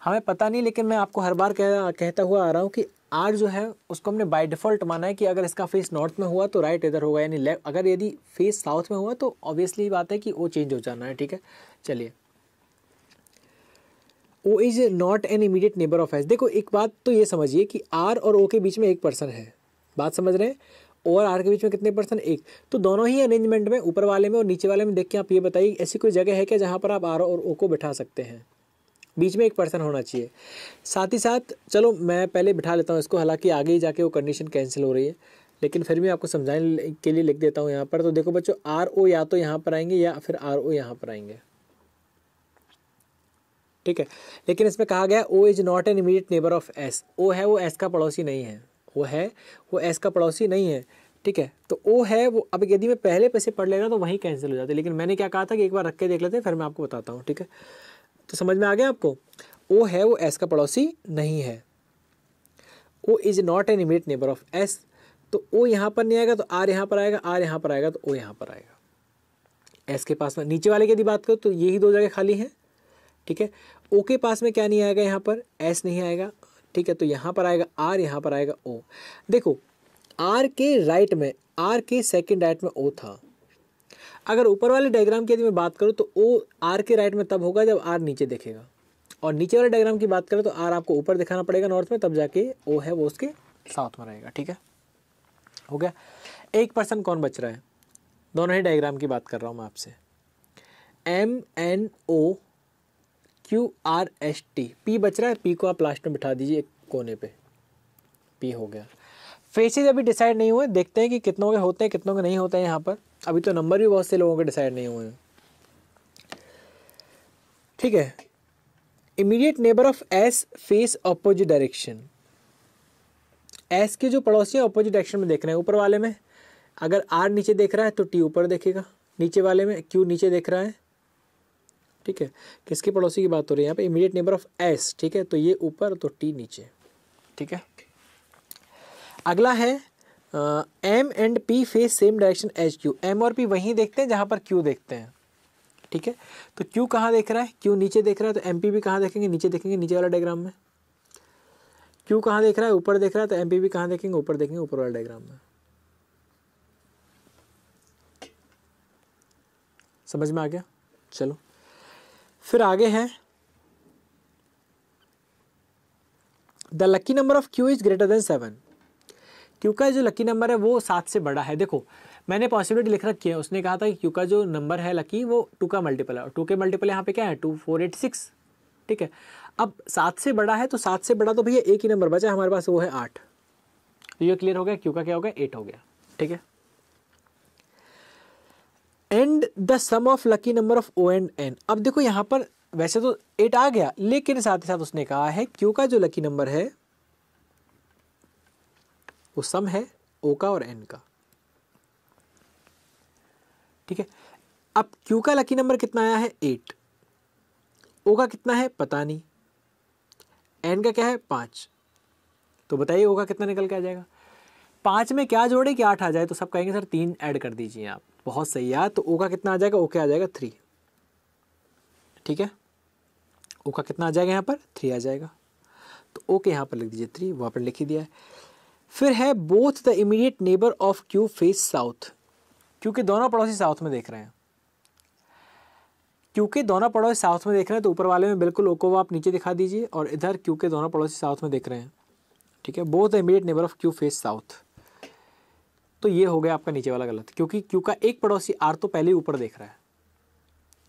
हमें पता नहीं, लेकिन मैं आपको हर बार कहता हुआ आ रहा हूँ कि r जो है उसको हमने बाय डिफ़ॉल्ट माना है कि अगर इसका फेस नॉर्थ में हुआ तो राइट इधर होगा, यानी लेफ्ट, अगर यदि फेस साउथ में हुआ तो ऑब्वियसली बात है कि o चेंज हो जाना है, ठीक है। चलिए o is not an immediate neighbour of s। देखो एक बात तो ये समझिए कि r और o के बीच में एक पर्सन है, बात समझ रहे हैं, o और r के बीच में कितने पर्सन, एक, तो दोनों ही अरेंजमेंट में ऊपर वाले में और नीचे वाले में देख के आप ये बताइए ऐसी कोई जगह है क्या जहाँ पर आप r और o को बिठा सकते हैं, बीच में एक पर्सन होना चाहिए। साथ ही साथ चलो मैं पहले बिठा लेता हूँ इसको, हालांकि आगे ही जाके वो कंडीशन कैंसिल हो रही है, लेकिन फिर भी आपको समझाने के लिए लिख देता हूँ यहाँ पर। तो देखो बच्चों, आर ओ या तो यहाँ पर आएंगे या फिर आर ओ यहाँ पर आएंगे, ठीक है। लेकिन इसमें कहा गया O is not an immediate neighbour of S, O है वो एस का पड़ोसी नहीं है, वो है वो एस का पड़ोसी नहीं है, ठीक है। तो ओ है वो, अब यदि मैं पहले पैसे पढ़ लेगा तो वहीं कैंसिल हो जाते, लेकिन मैंने क्या कहा था कि एक बार रख के देख लेते हैं, फिर मैं आपको बताता हूँ, ठीक है। तो समझ में आ गया आपको, ओ है वो एस का पड़ोसी नहीं है, O is not an immediate neighbour of S, तो ओ यहाँ पर नहीं आएगा तो आर यहाँ पर आएगा, आर यहाँ पर आएगा तो ओ यहाँ पर आएगा। एस के पास में नीचे वाले की यदि बात करो तो यही दो जगह खाली हैं, ठीक है। ओ के पास में क्या नहीं आएगा, यहाँ पर एस नहीं आएगा, ठीक है। तो यहाँ पर आएगा आर, यहाँ पर आएगा ओ। देखो आर के राइट में, आर के सेकंड राइट में ओ था। अगर ऊपर वाले डायग्राम की यदि मैं बात करूँ तो ओ आर के राइट में तब होगा जब आर नीचे देखेगा, और नीचे वाले डायग्राम की बात करें तो आर आपको ऊपर दिखाना पड़ेगा नॉर्थ में, तब जाके ओ है वो उसके साउथ में रहेगा, ठीक है। हो गया। एक पर्सन कौन बच रहा है, दोनों ही डायग्राम की बात कर रहा हूँ मैं आपसे। M N O Q R S T, P बच रहा है, पी को आप लास्ट में बिठा दीजिए एक कोने पे, पी हो गया। फेसेज अभी डिसाइड नहीं हुए, देखते हैं कि कितनों के होते हैं कितनों के नहीं होते हैं यहाँ पर। अभी तो नंबर भी बहुत से लोगों के डिसाइड नहीं हुए हैं, ठीक है। Immediate neighbour of S phase opposite direction, S के जो पड़ोसी हैं अपोजिट डायरेक्शन में देख रहे हैं। ऊपर वाले में अगर आर नीचे देख रहा है तो टी ऊपर देखेगा, नीचे वाले में क्यू नीचे देख रहा है, ठीक है। किसके पड़ोसी की बात हो रही है यहाँ पे, इमीडिएट नेबर ऑफ एस, ठीक है। तो ये ऊपर तो टी नीचे, ठीक है। अगला है M and P face same direction as Q, M और पी वहीं देखते हैं जहाँ पर क्यू देखते हैं, ठीक है। तो क्यू कहाँ देख रहा है, क्यू नीचे देख रहा है, तो एम पी भी कहाँ देखेंगे, नीचे देखेंगे, नीचे वाला डायग्राम में। क्यू कहाँ देख रहा है, ऊपर देख रहा है, तो एम पी भी कहाँ देखेंगे, ऊपर देखेंगे, ऊपर वाला डायग्राम में। समझ में आ गया। चलो फिर आगे है the lucky number of Q is greater then 7, Q का जो लकी नंबर है वो 7 से बड़ा है। देखो मैंने पॉसिबिलिटी लिख रखी है, उसने कहा था कि क्यू का जो नंबर है लकी वो 2 का मल्टीपल है, और 2 के मल्टीपल यहाँ पे क्या है 2 4 8 6, ठीक है। अब 7 से बड़ा है तो 7 से बड़ा तो भैया एक ही नंबर बचा हमारे पास, वो है 8। तो ये क्लियर हो गया, क्यू का क्या हो गया 8 हो गया, ठीक है। And the sum of lucky number of O and N, अब देखो यहाँ पर वैसे तो 8 आ गया, लेकिन साथ ही साथ उसने कहा है क्यू का जो लकी नंबर है वो सम है ओ का और एन का, ठीक है। अब क्यू का लकी नंबर कितना आया है 8, ओ का कितना है पता नहीं, एन का क्या है 5, तो बताइए ओ का कितना निकल के आ जाएगा। 5 में क्या जोड़े कि 8 आ जाए, तो सब कहेंगे सर 3 ऐड कर दीजिए आप, बहुत सही यार। तो ओ का कितना आ जाएगा, ओ का आ जाएगा 3, ठीक है। ओ का कितना आ जाएगा यहाँ पर 3 आ जाएगा, तो ओ के यहाँ पर लिख दीजिए 3, वहाँ पर लिख ही दिया है। फिर है both the immediate neighbour of Q face south, क्योंकि दोनों पड़ोसी साउथ में देख रहे हैं, क्योंकि दोनों पड़ोसी साउथ में देख रहे हैं, तो ऊपर वाले में बिल्कुल ओ को आप नीचे दिखा दीजिए, और इधर क्यू के दोनों पड़ोसी साउथ में देख रहे हैं, ठीक है। Both the immediate neighbour of Q face south, तो ये हो गया आपका नीचे वाला गलत, क्योंकि क्यू का एक पड़ोसी आर तो पहले ही ऊपर देख रहा है,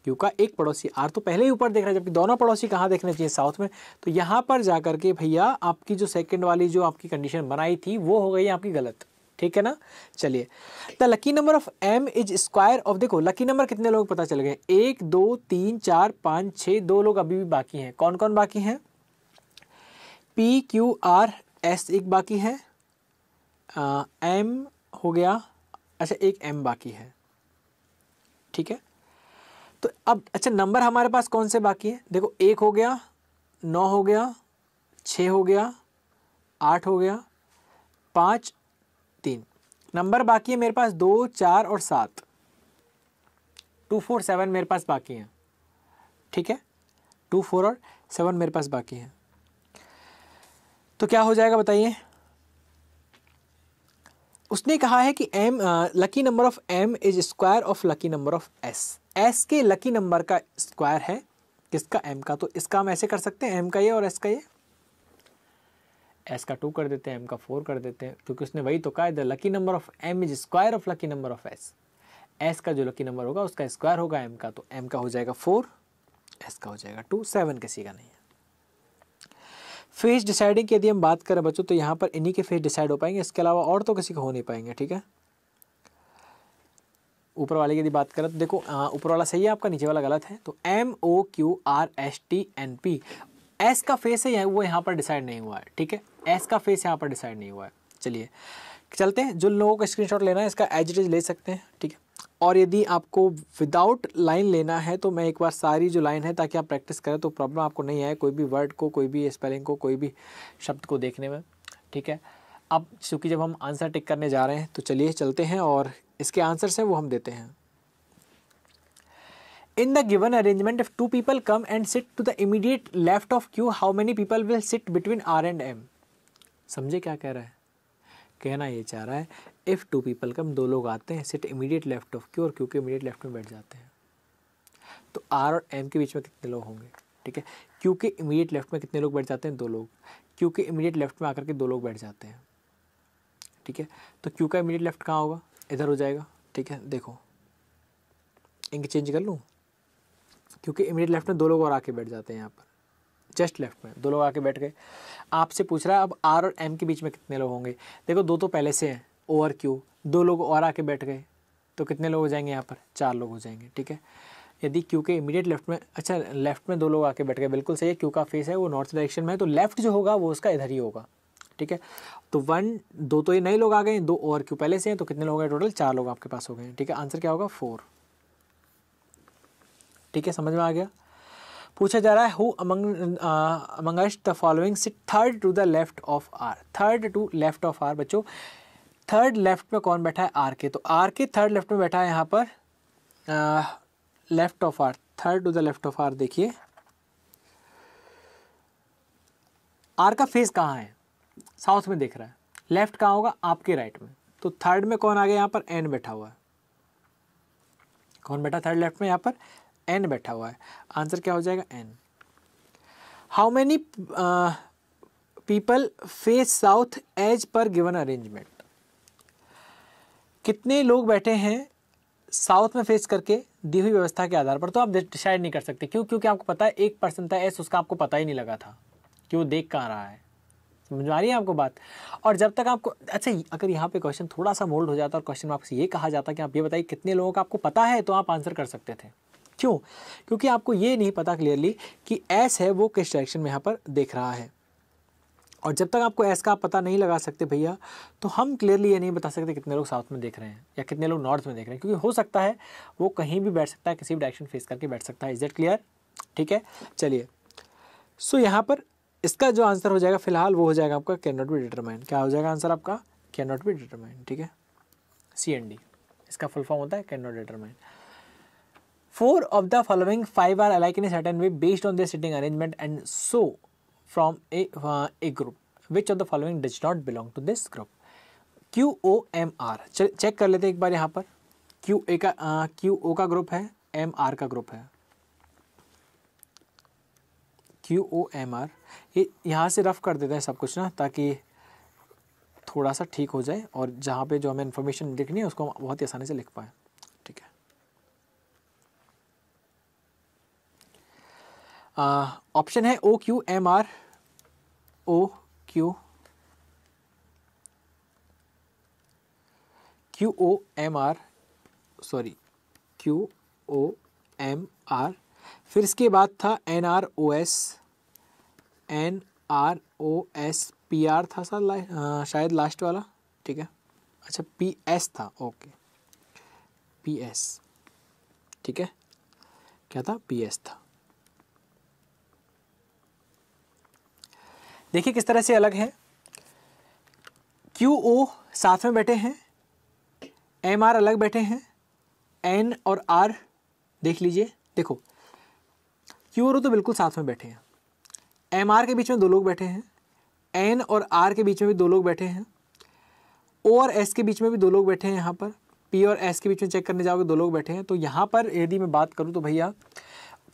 क्यू का एक पड़ोसी आर तो पहले ही ऊपर देख रहा है, जबकि दोनों पड़ोसी कहाँ देखने चाहिए साउथ में। तो यहाँ पर जाकर के भैया आपकी जो सेकंड वाली जो आपकी कंडीशन बनाई थी वो हो गई आपकी गलत, ठीक है ना। चलिए the lucky number of M is square of, देखो लकी नंबर कितने लोग पता चल गए, 1 2 3 4 5 6, 2 लोग अभी भी बाकी हैं। कौन कौन बाकी हैं, पी क्यू आर एस एक बाकी है, एम हो गया, अच्छा एक एम बाकी है, ठीक है। तो अब अच्छा नंबर हमारे पास कौन से बाकी है, देखो 1 हो गया, 9 हो गया, 6 हो गया, 8 हो गया, 5 3 नंबर बाकी है मेरे पास 2 4 और 7, 2 4 7 मेरे पास बाकी हैं, ठीक है। 2 4 और 7 मेरे पास बाकी हैं, तो क्या हो जाएगा बताइए। उसने कहा है कि M lucky number of M is square of lucky number of S, S के लकी नंबर का स्क्वायर है किसका, एम का। तो इसका हम ऐसे कर सकते हैं, एम का ये और एस का ये, एस का 2 कर देते हैं, एम का 4 कर देते हैं, क्योंकि उसने वही तो कहा है the lucky number of M is square of lucky number of S, S का जो लकी नंबर होगा उसका स्क्वायर होगा एम का, तो एम का हो जाएगा 4, एस का हो जाएगा 2, 7 किसी का नहीं है। फेस डिसाइडिंग की यदि हम बात करें बच्चों, तो यहाँ पर इन्हीं के फेस डिसाइड हो पाएंगे, इसके अलावा और तो किसी को हो नहीं पाएंगे, ठीक है। ऊपर वाले की यदि बात करें तो देखो ऊपर वाला सही है आपका, नीचे वाला गलत है। तो M O Q R S T N P, S का फेस है वो यहाँ पर डिसाइड नहीं हुआ है, ठीक है। एस का फेस यहाँ पर डिसाइड नहीं हुआ है। चलिए चलते हैं, जो लोगों को स्क्रीनशॉट लेना है इसका एज इट इज ले सकते हैं, ठीक है। और यदि आपको विदाउट लाइन लेना है तो मैं एक बार सारी जो लाइन है ताकि आप प्रैक्टिस करें तो प्रॉब्लम आपको नहीं आए, कोई भी वर्ड को, कोई भी स्पेलिंग को, कोई भी शब्द को देखने में, ठीक है। अब चूँकि जब हम आंसर टिक करने जा रहे हैं तो चलिए चलते हैं और इसके आंसर्स हैं वो हम देते हैं। In the given arrangement, if two people come and sit to the immediate left of Q, how many people will sit between R and M? समझे क्या कह रहा है? कहना ये चाह रहा है if two people come, दो लोग आते हैं, sit immediate left of Q और Q के immediate left में बैठ जाते हैं, तो R और M के बीच में कितने लोग होंगे? ठीक है, Q के immediate left में कितने लोग बैठ जाते हैं? दो लोग. Q के immediate left में आकर के दो लोग बैठ जाते हैं. ठीक है, तो Q का immediate left कहाँ होगा? इधर हो जाएगा. ठीक है, देखो इंक चेंज कर लूँ, क्योंकि इमीडिएट लेफ्ट में दो लोग और आके बैठ जाते हैं. यहाँ पर जस्ट लेफ्ट में दो लोग आके बैठ गए. आपसे पूछ रहा है अब आर और एम के बीच में कितने लोग होंगे. देखो दो तो पहले से हैं, ओ और क्यू, दो लोग और आके बैठ गए तो कितने लोग हो जाएंगे? यहाँ पर चार लोग हो जाएंगे. ठीक है, यदि क्यू के इमीडिएट लेफ्ट में, अच्छा लेफ्ट में दो लोग आके बैठ गए, बिल्कुल सही है. क्यू का फेस है वो नॉर्थ डायरेक्शन में है, तो लेफ्ट जो होगा वो उसका इधर ही होगा. ठीक है, तो दो तो ये नए लोग आ गए, दो और क्यू पहले से हैं, तो कितने लोग हैं टोटल? चार लोग आपके पास हो गए. ठीक है, आंसर क्या होगा? 4. ठीक है, समझ में आ गया. पूछा जा रहा है who among us the following sit third to the left of R. Third to left of R, बच्चों थर्ड लेफ्ट में कौन बैठा है? आर के. तो आर के थर्ड लेफ्ट में बैठा है यहाँ पर left of R. Third to the left of R, देखिए आर का फेस कहाँ है? साउथ में देख रहा है. लेफ्ट कहाँ होगा? आपके राइट में. तो थर्ड में कौन आ गया? यहाँ पर एन बैठा हुआ है. कौन बैठा थर्ड लेफ्ट में? यहाँ पर एन बैठा हुआ है. आंसर क्या हो जाएगा? N. How many people face south as per given arrangement. कितने लोग बैठे हैं साउथ में फेस करके दी हुई व्यवस्था के आधार पर? तो आप डिसाइड नहीं कर सकते. क्यों? क्योंकि आपको पता है एक पर्सन था एस, उसका आपको पता ही नहीं लगा था कि वो देख कहाँ रहा है. समझ में आ रही है आपको बात? और जब तक आपको, अच्छा अगर यहाँ पे क्वेश्चन थोड़ा सा मोल्ड हो जाता और क्वेश्चन में आपसे ये कहा जाता कि आप ये बताइए कितने लोगों का आपको पता है, तो आप आंसर कर सकते थे. क्यों? क्योंकि आपको ये नहीं पता क्लियरली कि एस है वो किस डायरेक्शन में यहाँ पर देख रहा है. और जब तक आपको एस का पता नहीं लगा सकते भैया, तो हम क्लियरली ये नहीं बता सकते कितने लोग साउथ में देख रहे हैं या कितने लोग नॉर्थ में देख रहे हैं, क्योंकि हो सकता है वो कहीं भी बैठ सकता है, किसी भी डायरेक्शन फेस करके बैठ सकता है. Is that clear? ठीक है, चलिए. सो यहाँ पर इसका जो आंसर हो जाएगा फिलहाल वो हो जाएगा आपका कैन नॉट बी डिटरमाइन. क्या हो जाएगा आंसर आपका? Can not be determine. ठीक है, CND इसका फुल फॉर्म होता है can not determine. 4 of the following 5 are alike in a certain way based on their sitting arrangement and so from a group. Which of the following does not belong to this group? QOMR. Check कर लेते हैं एक बार यहाँ पर. QO का ग्रुप है, MR का ग्रुप है. QOMR, ये यहाँ से रफ कर देते हैं सब कुछ ना, ताकि थोड़ा सा ठीक हो जाए और जहाँ पे जो हमें इन्फॉर्मेशन लिखनी है उसको बहुत ही आसानी से लिख पाए. ठीक है, ऑप्शन है OQMR. QOMR, sorry QOMR. फिर इसके बाद था NROS, PR था सर शायद लास्ट वाला. ठीक है, अच्छा PS था. Okay, PS. ठीक है, क्या था? PS था. देखिए किस तरह से अलग है. QO साथ में बैठे हैं, MR अलग बैठे हैं, N और R देख लीजिए. देखो Q और O तो बिल्कुल साथ में बैठे हैं, MR के बीच में दो लोग बैठे हैं, N और R के बीच में भी दो लोग बैठे हैं, O और S के बीच में भी दो लोग बैठे हैं. यहाँ पर P और S के बीच में चेक करने जाओगे दो लोग बैठे हैं. तो यहाँ पर यदि मैं बात करूँ तो भैया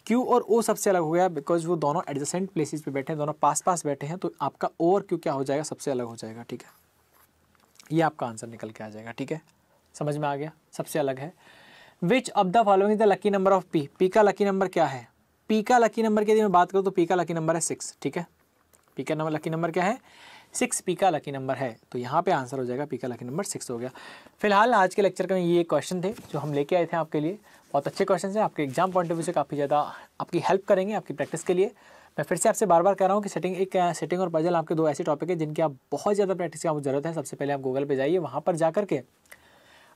Q और O सबसे अलग हो गया, बिकॉज वो दोनों एडजेसेंट प्लेसेस पे बैठे हैं, दोनों पास पास बैठे हैं. तो आपका O और Q क्या हो जाएगा? सबसे अलग हो जाएगा. ठीक है, ये आपका आंसर निकल के आ जाएगा. ठीक है, समझ में आ गया? सबसे अलग है. Which of the following is the lucky number of P. P का लकी नंबर क्या है? P का लकी नंबर की यदि मैं बात करूँ तो P का लकी नंबर है 6. ठीक है, P का लकी नंबर क्या है? 6 P का लकी नंबर है. तो यहाँ पे आंसर हो जाएगा P का लकी नंबर 6 हो गया. फिलहाल आज के लेक्चर में ये क्वेश्चन थे जो हम लेके आए थे आपके लिए. बहुत अच्छे क्वेश्चन हैं, आपके एग्जाम पॉइंट ऑफ व्यू से काफ़ी ज़्यादा आपकी हेल्प करेंगे आपकी प्रैक्टिस के लिए. मैं फिर से आपसे बार बार कह रहा हूँ कि सेटिंग और पजल आपके दो ऐसे टॉपिक है जिनकी आप बहुत ज़्यादा प्रैक्टिस की आपको ज़रूरत है. सबसे पहले आप गूगल पे जाइए, वहाँ पर जा करके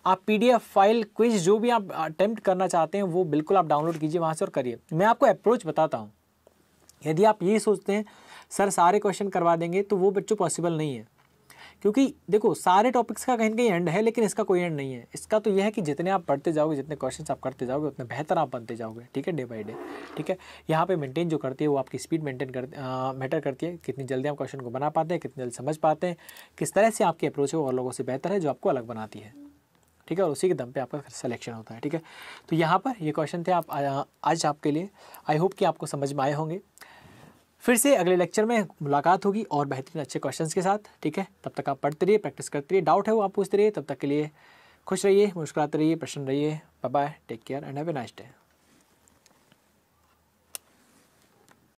आप PDF फाइल क्विज जो भी आप अटेम्प्ट करना चाहते हैं वो बिल्कुल आप डाउनलोड कीजिए वहाँ से और करिए. मैं आपको अप्रोच बताता हूँ. यदि आप ये सोचते हैं सर सारे क्वेश्चन करवा देंगे, तो वो बच्चों पॉसिबल नहीं है, क्योंकि देखो सारे टॉपिक्स का कहीं ना कहीं एंड है, लेकिन इसका कोई एंड नहीं है। इसका तो यह है कि जितने आप पढ़ते जाओगे, जितने क्वेश्चंस आप करते जाओगे, उतने बेहतर आप बनते जाओगे, ठीक है, डे बाई डे, ठीक है। यहाँ पे मेंटेन जो करती है वो आपकी स्पीड मैटर करती है, कितनी जल्दी आप क्वेश्चन को बना पाते हैं, कितनी जल्दी समझ पाते हैं, किस तरह से आपकी अप्रोच है वो और लोगों से बेहतर है, जो आपको अलग बनाती है, ठीक है, और उसी के दम पे आपका सिलेक्शन होता है, ठीक है। तो यहाँ पर ये क्वेश्चन थे आप आज आपके लिए। आई होप कि आपको समझ में आए होंगे। फिर से अगले लेक्चर में मुलाकात होगी और बेहतरीन अच्छे क्वेश्चंस के साथ, ठीक है। तब तक आप पढ़ते रहिए, प्रैक्टिस करते रहिए, डाउट है वो आप पूछते रहिए। तब तक के लिए खुश रहिए, मुस्कुराते रहिए, प्रसन्न रहिए। Bye bye, take care and have a nice day.